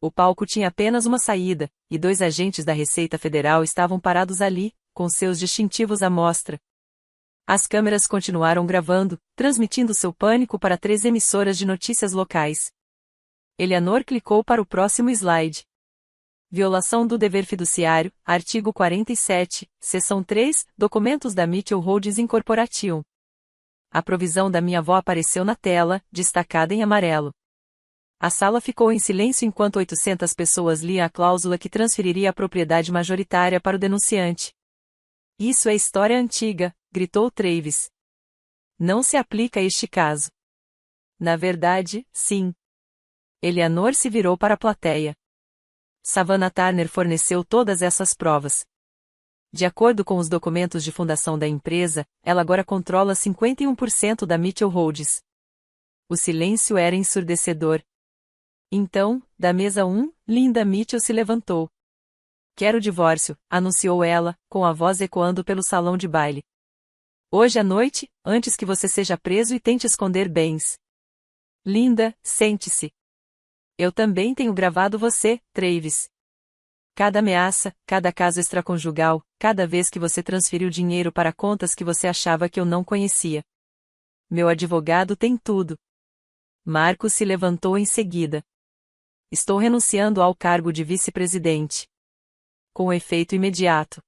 A: O palco tinha apenas uma saída, e 2 agentes da Receita Federal estavam parados ali, com seus distintivos à mostra. As câmeras continuaram gravando, transmitindo seu pânico para 3 emissoras de notícias locais. Eleanor clicou para o próximo slide. Violação do dever fiduciário, artigo 47, seção 3, documentos da Mitchell Holdings Incorporation. A provisão da minha avó apareceu na tela, destacada em amarelo. A sala ficou em silêncio enquanto 800 pessoas liam a cláusula que transferiria a propriedade majoritária para o denunciante. Isso é história antiga, gritou Travis. Não se aplica a este caso. Na verdade, sim. Eleanor se virou para a plateia. Savannah Turner forneceu todas essas provas. De acordo com os documentos de fundação da empresa, ela agora controla 51% da Mitchell Holdings. O silêncio era ensurdecedor. Então, da mesa 1, Linda Mitchell se levantou. Quero o divórcio, anunciou ela, com a voz ecoando pelo salão de baile. Hoje à noite, antes que você seja preso e tente esconder bens. Linda, sente-se. Eu também tenho gravado você, Travis. Cada ameaça, cada caso extraconjugal, cada vez que você transferiu dinheiro para contas que você achava que eu não conhecia. Meu advogado tem tudo. Marcos se levantou em seguida. Estou renunciando ao cargo de vice-presidente. Com efeito imediato.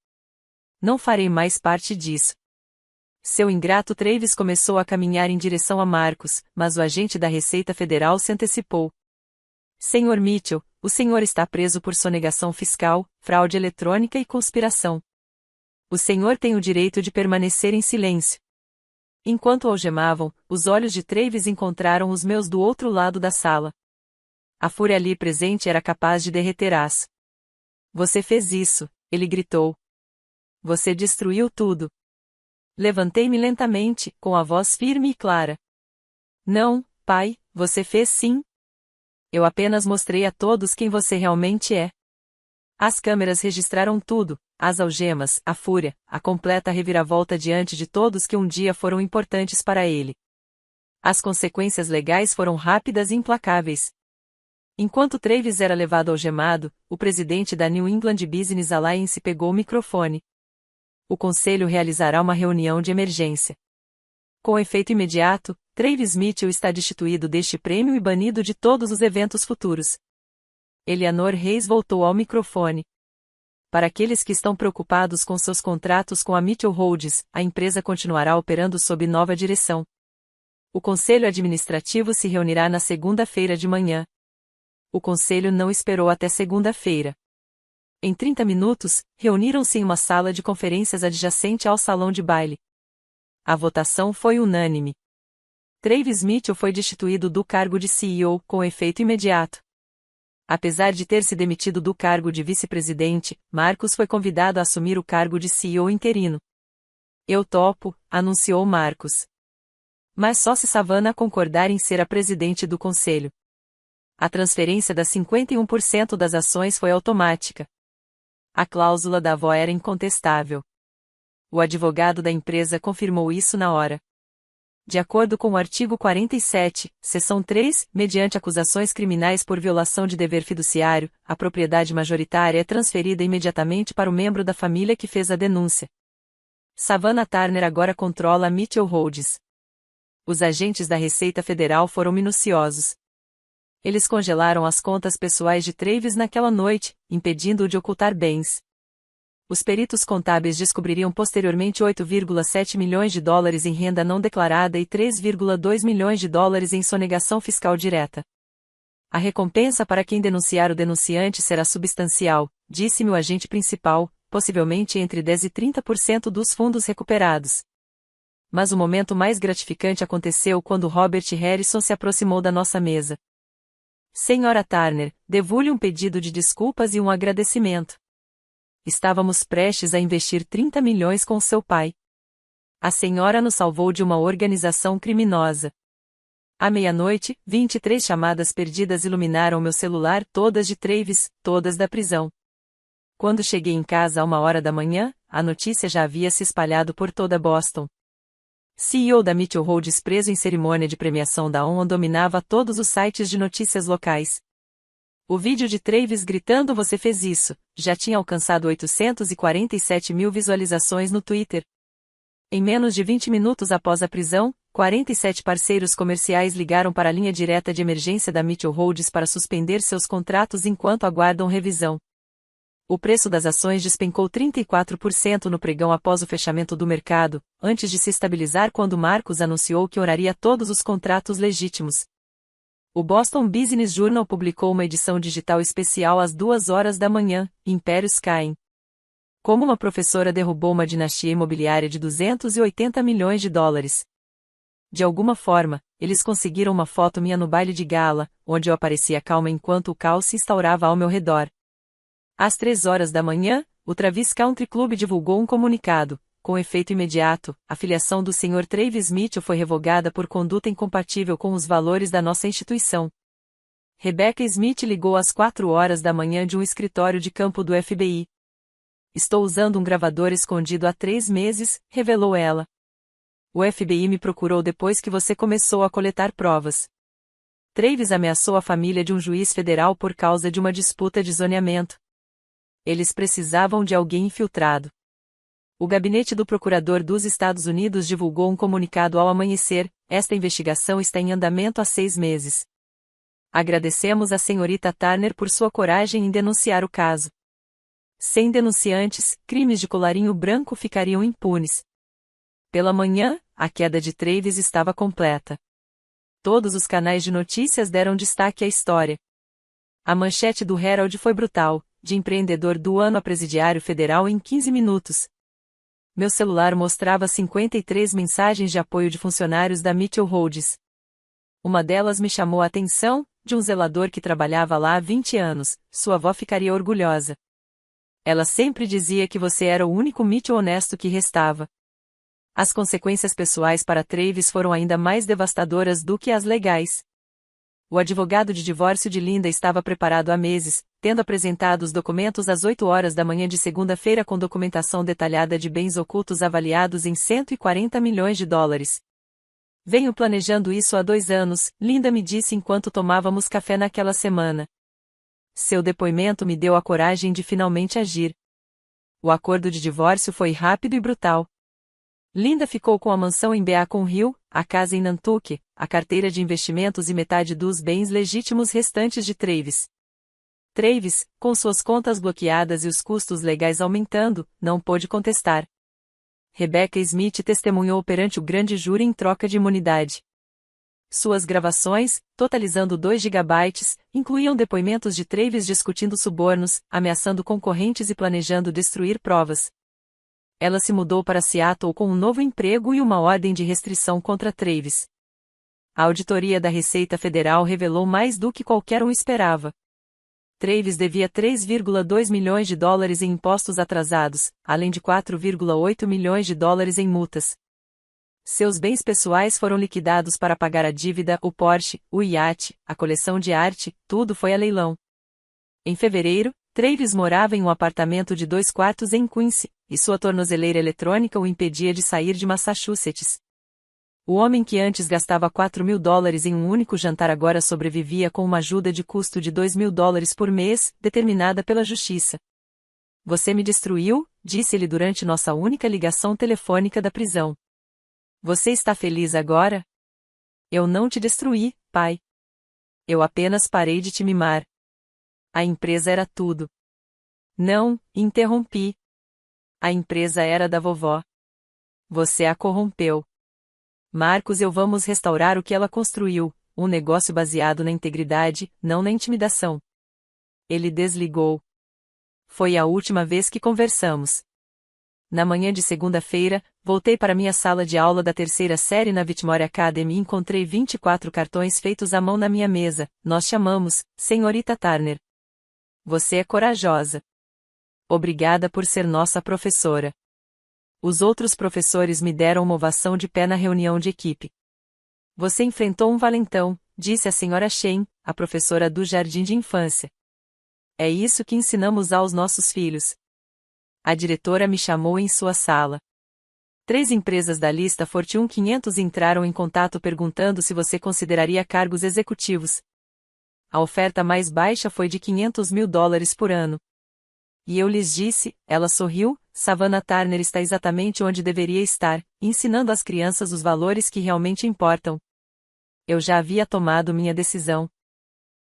A: Não farei mais parte disso. Seu ingrato Travis começou a caminhar em direção a Marcos, mas o agente da Receita Federal se antecipou. Senhor Mitchell, o senhor está preso por sonegação fiscal, fraude eletrônica e conspiração. O senhor tem o direito de permanecer em silêncio. Enquanto algemavam, os olhos de Travis encontraram os meus do outro lado da sala. A fúria ali presente era capaz de derreter aço. Você fez isso, ele gritou. Você destruiu tudo. Levantei-me lentamente, com a voz firme e clara. Não, pai, você fez sim. Eu apenas mostrei a todos quem você realmente é. As câmeras registraram tudo, as algemas, a fúria, a completa reviravolta diante de todos que um dia foram importantes para ele. As consequências legais foram rápidas e implacáveis. Enquanto Travis era levado algemado, o presidente da New England Business Alliance pegou o microfone. O conselho realizará uma reunião de emergência. Com efeito imediato, Travis Mitchell está destituído deste prêmio e banido de todos os eventos futuros. Eleanor Reis voltou ao microfone. Para aqueles que estão preocupados com seus contratos com a Mitchell Holdings, a empresa continuará operando sob nova direção. O conselho administrativo se reunirá na segunda-feira de manhã. O conselho não esperou até segunda-feira. Em 30 minutos, reuniram-se em uma sala de conferências adjacente ao salão de baile. A votação foi unânime. Travis Mitchell foi destituído do cargo de CEO com efeito imediato. Apesar de ter se demitido do cargo de vice-presidente, Marcus foi convidado a assumir o cargo de CEO interino. Eu topo, anunciou Marcus. Mas só se Savannah concordar em ser a presidente do conselho. A transferência das 51% das ações foi automática. A cláusula da avó era incontestável. O advogado da empresa confirmou isso na hora. De acordo com o artigo 47, seção 3, mediante acusações criminais por violação de dever fiduciário, a propriedade majoritária é transferida imediatamente para o membro da família que fez a denúncia. Savannah Turner agora controla a Mitchell Holdings. Os agentes da Receita Federal foram minuciosos. Eles congelaram as contas pessoais de Travis naquela noite, impedindo-o de ocultar bens. Os peritos contábeis descobririam posteriormente 8,7 milhões de dólares em renda não declarada e 3,2 milhões de dólares em sonegação fiscal direta. A recompensa para quem denunciar o denunciante será substancial, disse-me o agente principal, possivelmente entre 10% e 30% dos fundos recuperados. Mas o momento mais gratificante aconteceu quando Robert Harrison se aproximou da nossa mesa. Senhora Turner, devo-lhe um pedido de desculpas e um agradecimento. Estávamos prestes a investir 30 milhões com seu pai. A senhora nos salvou de uma organização criminosa. À meia-noite, 23 chamadas perdidas iluminaram meu celular, todas de Travis, todas da prisão. Quando cheguei em casa a 1h da manhã, a notícia já havia se espalhado por toda Boston. CEO da Mitchell Holdings preso em cerimônia de premiação da ONU dominava todos os sites de notícias locais. O vídeo de Travis gritando "Você fez isso" já tinha alcançado 847 mil visualizações no Twitter. Em menos de 20 minutos após a prisão, 47 parceiros comerciais ligaram para a linha direta de emergência da Mitchell Holdings para suspender seus contratos enquanto aguardam revisão. O preço das ações despencou 34% no pregão após o fechamento do mercado, antes de se estabilizar quando Marcus anunciou que honoraria todos os contratos legítimos. O Boston Business Journal publicou uma edição digital especial às 2h da manhã, Impérios caem. Como uma professora derrubou uma dinastia imobiliária de 280 milhões de dólares. De alguma forma, eles conseguiram uma foto minha no baile de gala, onde eu aparecia calma enquanto o caos se instaurava ao meu redor. Às 3h da manhã, o Travis Country Club divulgou um comunicado. Com efeito imediato, a filiação do Sr. Travis Mitchell foi revogada por conduta incompatível com os valores da nossa instituição. Rebecca Smith ligou às 4h da manhã de um escritório de campo do FBI. Estou usando um gravador escondido há 3 meses, revelou ela. O FBI me procurou depois que você começou a coletar provas. Travis ameaçou a família de um juiz federal por causa de uma disputa de zoneamento. Eles precisavam de alguém infiltrado. O gabinete do procurador dos Estados Unidos divulgou um comunicado ao amanhecer: esta investigação está em andamento há 6 meses. Agradecemos à senhorita Turner por sua coragem em denunciar o caso. Sem denunciantes, crimes de colarinho branco ficariam impunes. Pela manhã, a queda de Travis estava completa. Todos os canais de notícias deram destaque à história. A manchete do Herald foi brutal: de empreendedor do ano a presidiário federal em 15 minutos. Meu celular mostrava 53 mensagens de apoio de funcionários da Mitchell Holdings. Uma delas me chamou a atenção: de um zelador que trabalhava lá há 20 anos, sua avó ficaria orgulhosa. Ela sempre dizia que você era o único Mitchell honesto que restava. As consequências pessoais para Travis foram ainda mais devastadoras do que as legais. O advogado de divórcio de Linda estava preparado há meses, tendo apresentado os documentos às 8 horas da manhã de segunda-feira com documentação detalhada de bens ocultos avaliados em 140 milhões de dólares. Venho planejando isso há 2 anos, Linda me disse enquanto tomávamos café naquela semana. Seu depoimento me deu a coragem de finalmente agir. O acordo de divórcio foi rápido e brutal. Linda ficou com a mansão em Beacon Hill, a casa em Nantucket, a carteira de investimentos e metade dos bens legítimos restantes de Travis. Travis, com suas contas bloqueadas e os custos legais aumentando, não pôde contestar. Rebecca Smith testemunhou perante o grande júri em troca de imunidade. Suas gravações, totalizando 2 gigabytes, incluíam depoimentos de Travis discutindo subornos, ameaçando concorrentes e planejando destruir provas. Ela se mudou para Seattle com um novo emprego e uma ordem de restrição contra Travis. A auditoria da Receita Federal revelou mais do que qualquer um esperava. Travis devia 3,2 milhões de dólares em impostos atrasados, além de 4,8 milhões de dólares em multas. Seus bens pessoais foram liquidados para pagar a dívida, o Porsche, o iate, a coleção de arte, tudo foi a leilão. Em fevereiro, Travis morava em um apartamento de 2 quartos em Quincy, e sua tornozeleira eletrônica o impedia de sair de Massachusetts. O homem que antes gastava $4.000 em um único jantar agora sobrevivia com uma ajuda de custo de $2.000 por mês, determinada pela justiça. Você me destruiu, disse ele durante nossa única ligação telefônica da prisão. Você está feliz agora? Eu não te destruí, pai. Eu apenas parei de te mimar. A empresa era tudo. Não, interrompi. A empresa era da vovó. Você a corrompeu. Marcos, vamos restaurar o que ela construiu, um negócio baseado na integridade, não na intimidação. Ele desligou. Foi a última vez que conversamos. Na manhã de segunda-feira, voltei para minha sala de aula da 3ª série na Whitmore Academy e encontrei 24 cartões feitos à mão na minha mesa. Nós chamamos, Senhorita Turner. Você é corajosa. Obrigada por ser nossa professora. Os outros professores me deram uma ovação de pé na reunião de equipe. Você enfrentou um valentão, disse a senhora Shane, a professora do jardim de infância. É isso que ensinamos aos nossos filhos. A diretora me chamou em sua sala. 3 empresas da lista Fortune 500 entraram em contato perguntando se você consideraria cargos executivos. A oferta mais baixa foi de $500.000 por ano. E eu lhes disse, ela sorriu, Savannah Turner está exatamente onde deveria estar, ensinando às crianças os valores que realmente importam. Eu já havia tomado minha decisão.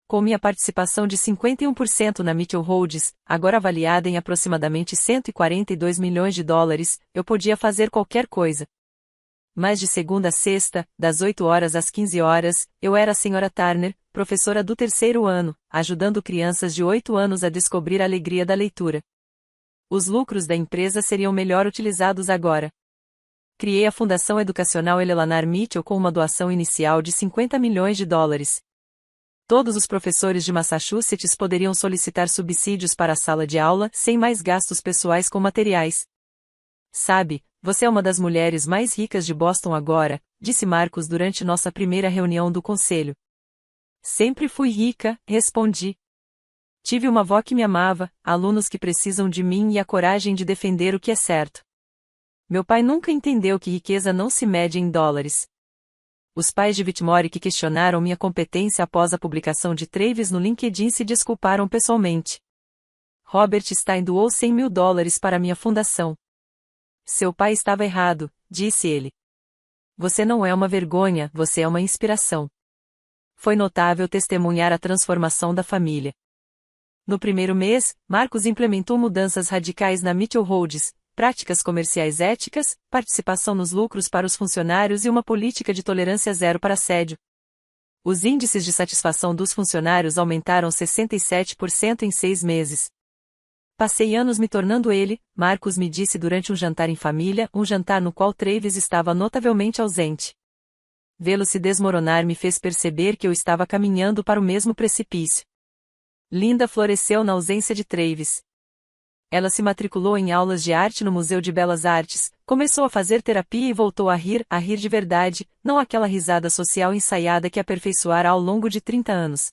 A: Com minha participação de 51% na Mitchell Holdings, agora avaliada em aproximadamente $142 milhões, eu podia fazer qualquer coisa. Mas de segunda a sexta, das 8 horas às 15 horas, eu era a Sra. Turner, professora do 3º ano, ajudando crianças de 8 anos a descobrir a alegria da leitura. Os lucros da empresa seriam melhor utilizados agora. Criei a Fundação Educacional Eleanor Mitchell com uma doação inicial de $50 milhões. Todos os professores de Massachusetts poderiam solicitar subsídios para a sala de aula sem mais gastos pessoais com materiais. Sabe, você é uma das mulheres mais ricas de Boston agora, disse Marcos durante nossa primeira reunião do conselho. Sempre fui rica, respondi. Tive uma avó que me amava, alunos que precisam de mim e a coragem de defender o que é certo. Meu pai nunca entendeu que riqueza não se mede em dólares. Os pais de Whitmore que questionaram minha competência após a publicação de Travis no LinkedIn se desculparam pessoalmente. Robert Stein doou $100.000 para minha fundação. Seu pai estava errado, disse ele. Você não é uma vergonha, você é uma inspiração. Foi notável testemunhar a transformação da família. No primeiro mês, Marcos implementou mudanças radicais na Mitchell Holdings, práticas comerciais éticas, participação nos lucros para os funcionários e uma política de tolerância zero para assédio. Os índices de satisfação dos funcionários aumentaram 67% em 6 meses. Passei anos me tornando ele, Marcos me disse durante um jantar em família, um jantar no qual Travis estava notavelmente ausente. Vê-lo se desmoronar me fez perceber que eu estava caminhando para o mesmo precipício. Linda floresceu na ausência de Travis. Ela se matriculou em aulas de arte no Museu de Belas Artes, começou a fazer terapia e voltou a rir de verdade, não aquela risada social ensaiada que aperfeiçoara ao longo de 30 anos.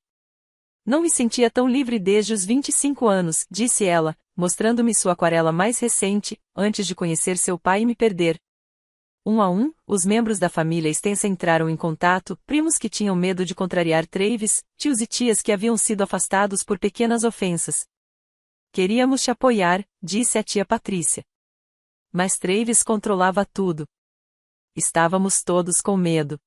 A: Não me sentia tão livre desde os 25 anos, disse ela, mostrando-me sua aquarela mais recente, antes de conhecer seu pai e me perder. Um a um, os membros da família extensa entraram em contato, primos que tinham medo de contrariar Travis, tios e tias que haviam sido afastados por pequenas ofensas. Queríamos te apoiar, disse a tia Patrícia. Mas Travis controlava tudo. Estávamos todos com medo.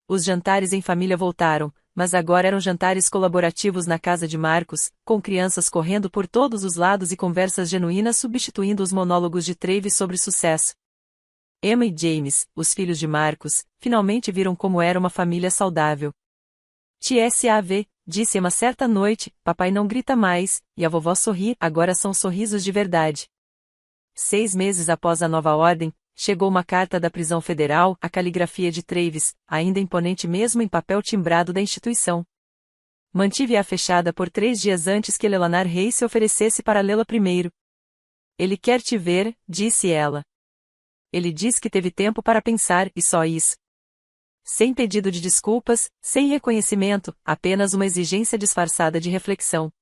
A: Os jantares em família voltaram, mas agora eram jantares colaborativos na casa de Marcos, com crianças correndo por todos os lados e conversas genuínas substituindo os monólogos de Travis sobre sucesso. Emma e James, os filhos de Marcos, finalmente viram como era uma família saudável. TSAV, disse Emma certa noite, papai não grita mais, e a vovó sorri, agora são sorrisos de verdade. 6 meses após a nova ordem, chegou uma carta da prisão federal, a caligrafia de Travis, ainda imponente mesmo em papel timbrado da instituição. Mantive-a fechada por 3 dias antes que Lelanar Reis se oferecesse para lê-la primeiro. Ele quer te ver, disse ela. Ele diz que teve tempo para pensar, e só isso. Sem pedido de desculpas, sem reconhecimento, apenas uma exigência disfarçada de reflexão.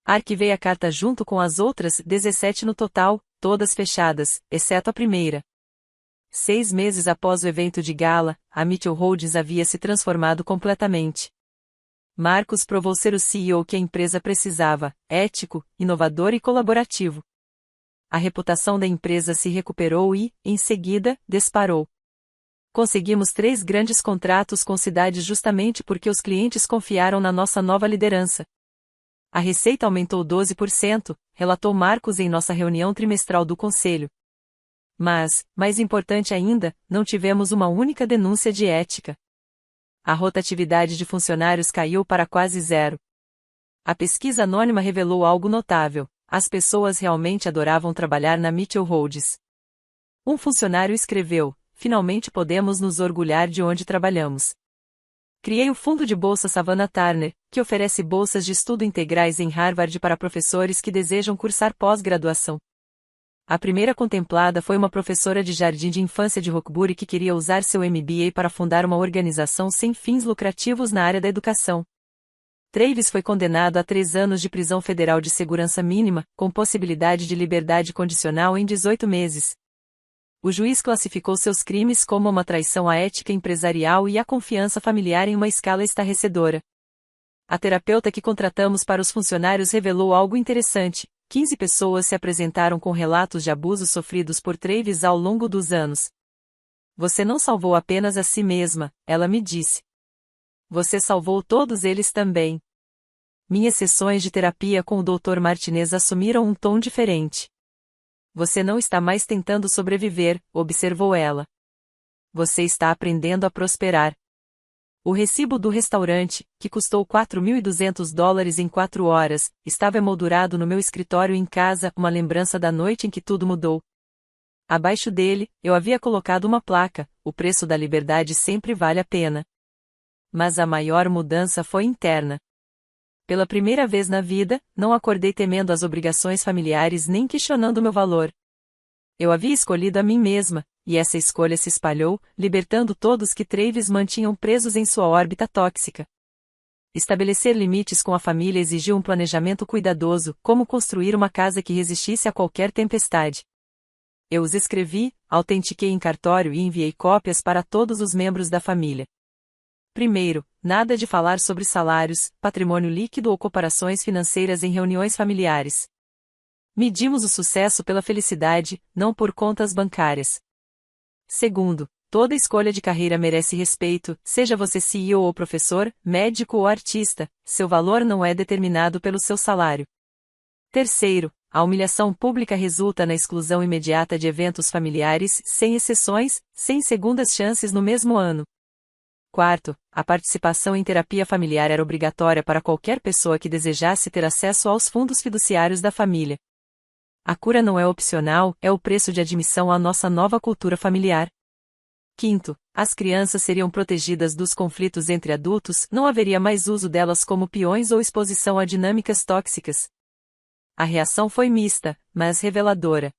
A: Arquivei a carta junto com as outras 17 no total, todas fechadas, exceto a primeira. 6 meses após o evento de gala, a Mitchell Holdings havia se transformado completamente. Marcos provou ser o CEO que a empresa precisava, ético, inovador e colaborativo. A reputação da empresa se recuperou e, em seguida, disparou. Conseguimos 3 grandes contratos com cidades justamente porque os clientes confiaram na nossa nova liderança. A receita aumentou 12%, relatou Marcos em nossa reunião trimestral do conselho. Mas, mais importante ainda, não tivemos uma única denúncia de ética. A rotatividade de funcionários caiu para quase zero. A pesquisa anônima revelou algo notável: as pessoas realmente adoravam trabalhar na Mitchell Holdings. Um funcionário escreveu: finalmente podemos nos orgulhar de onde trabalhamos. Criei o Fundo de Bolsa Savannah Turner, que oferece bolsas de estudo integrais em Harvard para professores que desejam cursar pós-graduação. A primeira contemplada foi uma professora de jardim de infância de Rockbury que queria usar seu MBA para fundar uma organização sem fins lucrativos na área da educação. Travis foi condenado a 3 anos de prisão federal de segurança mínima, com possibilidade de liberdade condicional em 18 meses. O juiz classificou seus crimes como uma traição à ética empresarial e à confiança familiar em uma escala estarrecedora. A terapeuta que contratamos para os funcionários revelou algo interessante: 15 pessoas se apresentaram com relatos de abusos sofridos por Travis ao longo dos anos. Você não salvou apenas a si mesma, ela me disse. Você salvou todos eles também. Minhas sessões de terapia com o Dr. Martinez assumiram um tom diferente. Você não está mais tentando sobreviver, observou ela. Você está aprendendo a prosperar. O recibo do restaurante, que custou $4.200 em 4 horas, estava emoldurado no meu escritório em casa, uma lembrança da noite em que tudo mudou. Abaixo dele, eu havia colocado uma placa: o preço da liberdade sempre vale a pena. Mas a maior mudança foi interna. Pela primeira vez na vida, não acordei temendo as obrigações familiares nem questionando meu valor. Eu havia escolhido a mim mesma, e essa escolha se espalhou, libertando todos que Travis mantinham presos em sua órbita tóxica. Estabelecer limites com a família exigiu um planejamento cuidadoso, como construir uma casa que resistisse a qualquer tempestade. Eu os escrevi, autentiquei em cartório e enviei cópias para todos os membros da família. Primeiro, nada de falar sobre salários, patrimônio líquido ou comparações financeiras em reuniões familiares. Medimos o sucesso pela felicidade, não por contas bancárias. Segundo, toda escolha de carreira merece respeito, seja você CEO ou professor, médico ou artista, seu valor não é determinado pelo seu salário. Terceiro, a humilhação pública resulta na exclusão imediata de eventos familiares, sem exceções, sem segundas chances no mesmo ano. Quarto, a participação em terapia familiar era obrigatória para qualquer pessoa que desejasse ter acesso aos fundos fiduciários da família. A cura não é opcional, é o preço de admissão à nossa nova cultura familiar. Quinto, as crianças seriam protegidas dos conflitos entre adultos, não haveria mais uso delas como peões ou exposição a dinâmicas tóxicas. A reação foi mista, mas reveladora.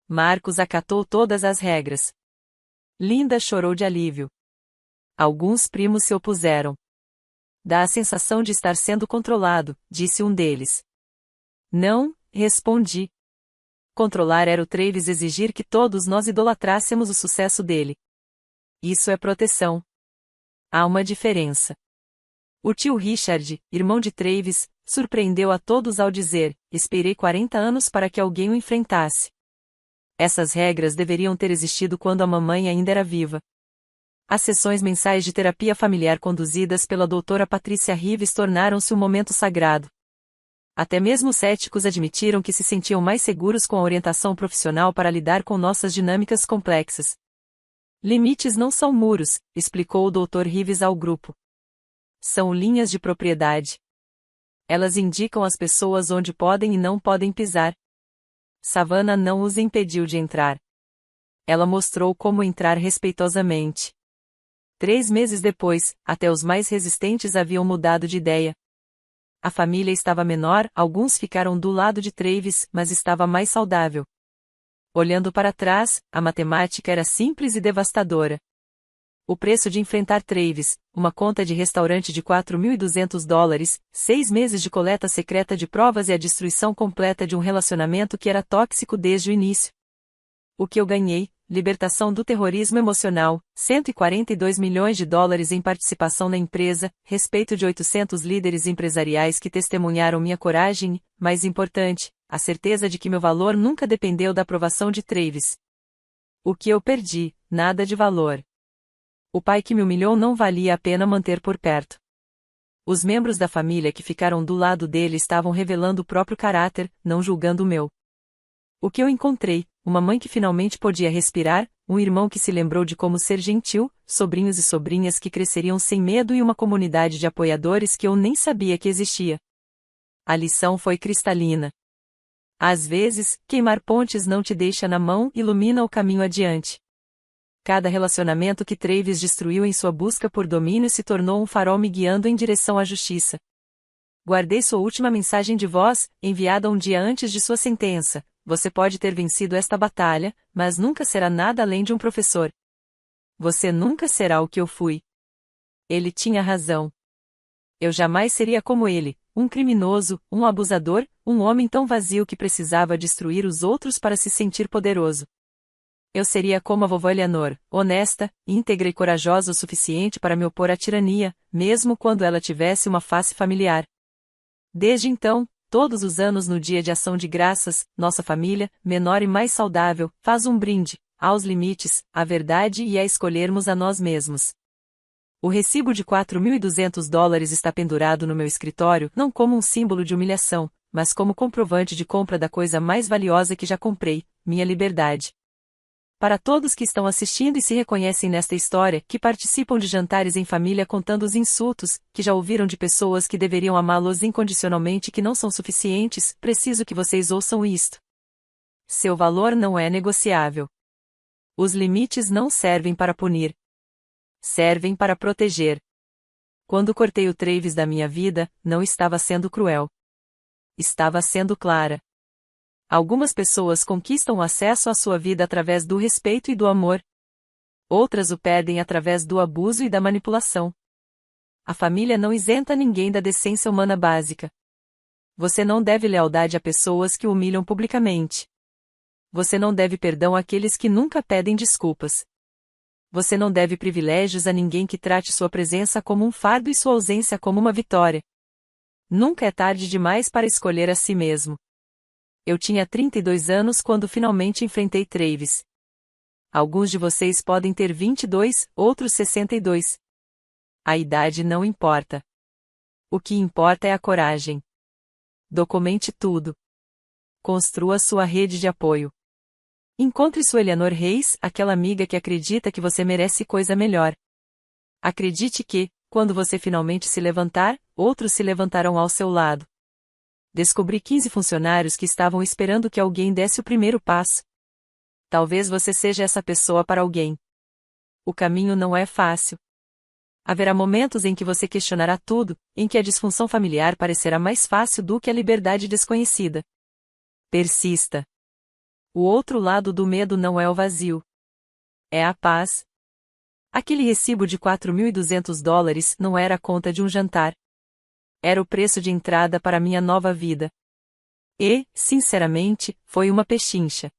A: Marcos acatou todas as regras. Linda chorou de alívio. Alguns primos se opuseram. Dá a sensação de estar sendo controlado, disse um deles. Não, respondi. Controlar era o Travis exigir que todos nós idolatrássemos o sucesso dele. Isso é proteção. Há uma diferença. O tio Richard, irmão de Travis, surpreendeu a todos ao dizer: esperei 40 anos para que alguém o enfrentasse. Essas regras deveriam ter existido quando a mamãe ainda era viva. As sessões mensais de terapia familiar conduzidas pela doutora Patrícia Rives tornaram-se um momento sagrado. Até mesmo os céticos admitiram que se sentiam mais seguros com a orientação profissional para lidar com nossas dinâmicas complexas. Limites não são muros, explicou o Dr. Rives ao grupo. São linhas de propriedade. Elas indicam às pessoas onde podem e não podem pisar. Savannah não os impediu de entrar. Ela mostrou como entrar respeitosamente. 3 meses depois, até os mais resistentes haviam mudado de ideia. A família estava menor, alguns ficaram do lado de Travis, mas estava mais saudável. Olhando para trás, a matemática era simples e devastadora. O preço de enfrentar Travis, uma conta de restaurante de $4.200, 6 meses de coleta secreta de provas e a destruição completa de um relacionamento que era tóxico desde o início. O que eu ganhei? Libertação do terrorismo emocional, $142 milhões em participação na empresa, respeito de 800 líderes empresariais que testemunharam minha coragem e, mais importante, a certeza de que meu valor nunca dependeu da aprovação de Travis. O que eu perdi? Nada de valor. O pai que me humilhou não valia a pena manter por perto. Os membros da família que ficaram do lado dele estavam revelando o próprio caráter, não julgando o meu. O que eu encontrei? Uma mãe que finalmente podia respirar, um irmão que se lembrou de como ser gentil, sobrinhos e sobrinhas que cresceriam sem medo e uma comunidade de apoiadores que eu nem sabia que existia. A lição foi cristalina. Às vezes, queimar pontes não te deixa na mão, ilumina o caminho adiante. Cada relacionamento que Travis destruiu em sua busca por domínio se tornou um farol me guiando em direção à justiça. Guardei sua última mensagem de voz, enviada um dia antes de sua sentença. Você pode ter vencido esta batalha, mas nunca será nada além de um professor. Você nunca será o que eu fui. Ele tinha razão. Eu jamais seria como ele, um criminoso, um abusador, um homem tão vazio que precisava destruir os outros para se sentir poderoso. Eu seria como a vovó Eleanor, honesta, íntegra e corajosa o suficiente para me opor à tirania, mesmo quando ela tivesse uma face familiar. Desde então, todos os anos no Dia de Ação de Graças, nossa família, menor e mais saudável, faz um brinde, aos limites, à verdade e a escolhermos a nós mesmos. O recibo de $4.200 está pendurado no meu escritório não como um símbolo de humilhação, mas como comprovante de compra da coisa mais valiosa que já comprei, minha liberdade. Para todos que estão assistindo e se reconhecem nesta história, que participam de jantares em família contando os insultos, que já ouviram de pessoas que deveriam amá-los incondicionalmente e que não são suficientes, preciso que vocês ouçam isto. Seu valor não é negociável. Os limites não servem para punir. Servem para proteger. Quando cortei o Travis da minha vida, não estava sendo cruel. Estava sendo clara. Algumas pessoas conquistam o acesso à sua vida através do respeito e do amor. Outras o perdem através do abuso e da manipulação. A família não isenta ninguém da decência humana básica. Você não deve lealdade a pessoas que o humilham publicamente. Você não deve perdão àqueles que nunca pedem desculpas. Você não deve privilégios a ninguém que trate sua presença como um fardo e sua ausência como uma vitória. Nunca é tarde demais para escolher a si mesmo. Eu tinha 32 anos quando finalmente enfrentei Travis. Alguns de vocês podem ter 22, outros 62. A idade não importa. O que importa é a coragem. Documente tudo. Construa sua rede de apoio. Encontre sua Eleanor Reis, aquela amiga que acredita que você merece coisa melhor. Acredite que, quando você finalmente se levantar, outros se levantarão ao seu lado. Descobri 15 funcionários que estavam esperando que alguém desse o primeiro passo. Talvez você seja essa pessoa para alguém. O caminho não é fácil. Haverá momentos em que você questionará tudo, em que a disfunção familiar parecerá mais fácil do que a liberdade desconhecida. Persista. O outro lado do medo não é o vazio. É a paz. Aquele recibo de $4.200 não era a conta de um jantar. Era o preço de entrada para minha nova vida. E, sinceramente, foi uma pechincha.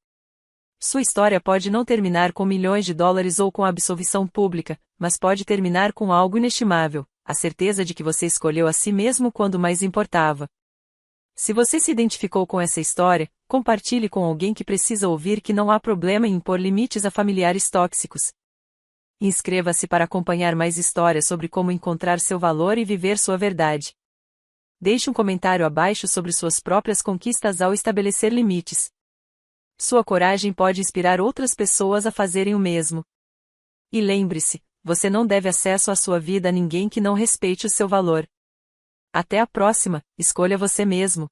A: Sua história pode não terminar com milhões de dólares ou com absolvição pública, mas pode terminar com algo inestimável, a certeza de que você escolheu a si mesmo quando mais importava. Se você se identificou com essa história, compartilhe com alguém que precisa ouvir que não há problema em impor limites a familiares tóxicos. Inscreva-se para acompanhar mais histórias sobre como encontrar seu valor e viver sua verdade. Deixe um comentário abaixo sobre suas próprias conquistas ao estabelecer limites. Sua coragem pode inspirar outras pessoas a fazerem o mesmo. E lembre-se, você não deve acesso à sua vida a ninguém que não respeite o seu valor. Até a próxima, escolha você mesmo.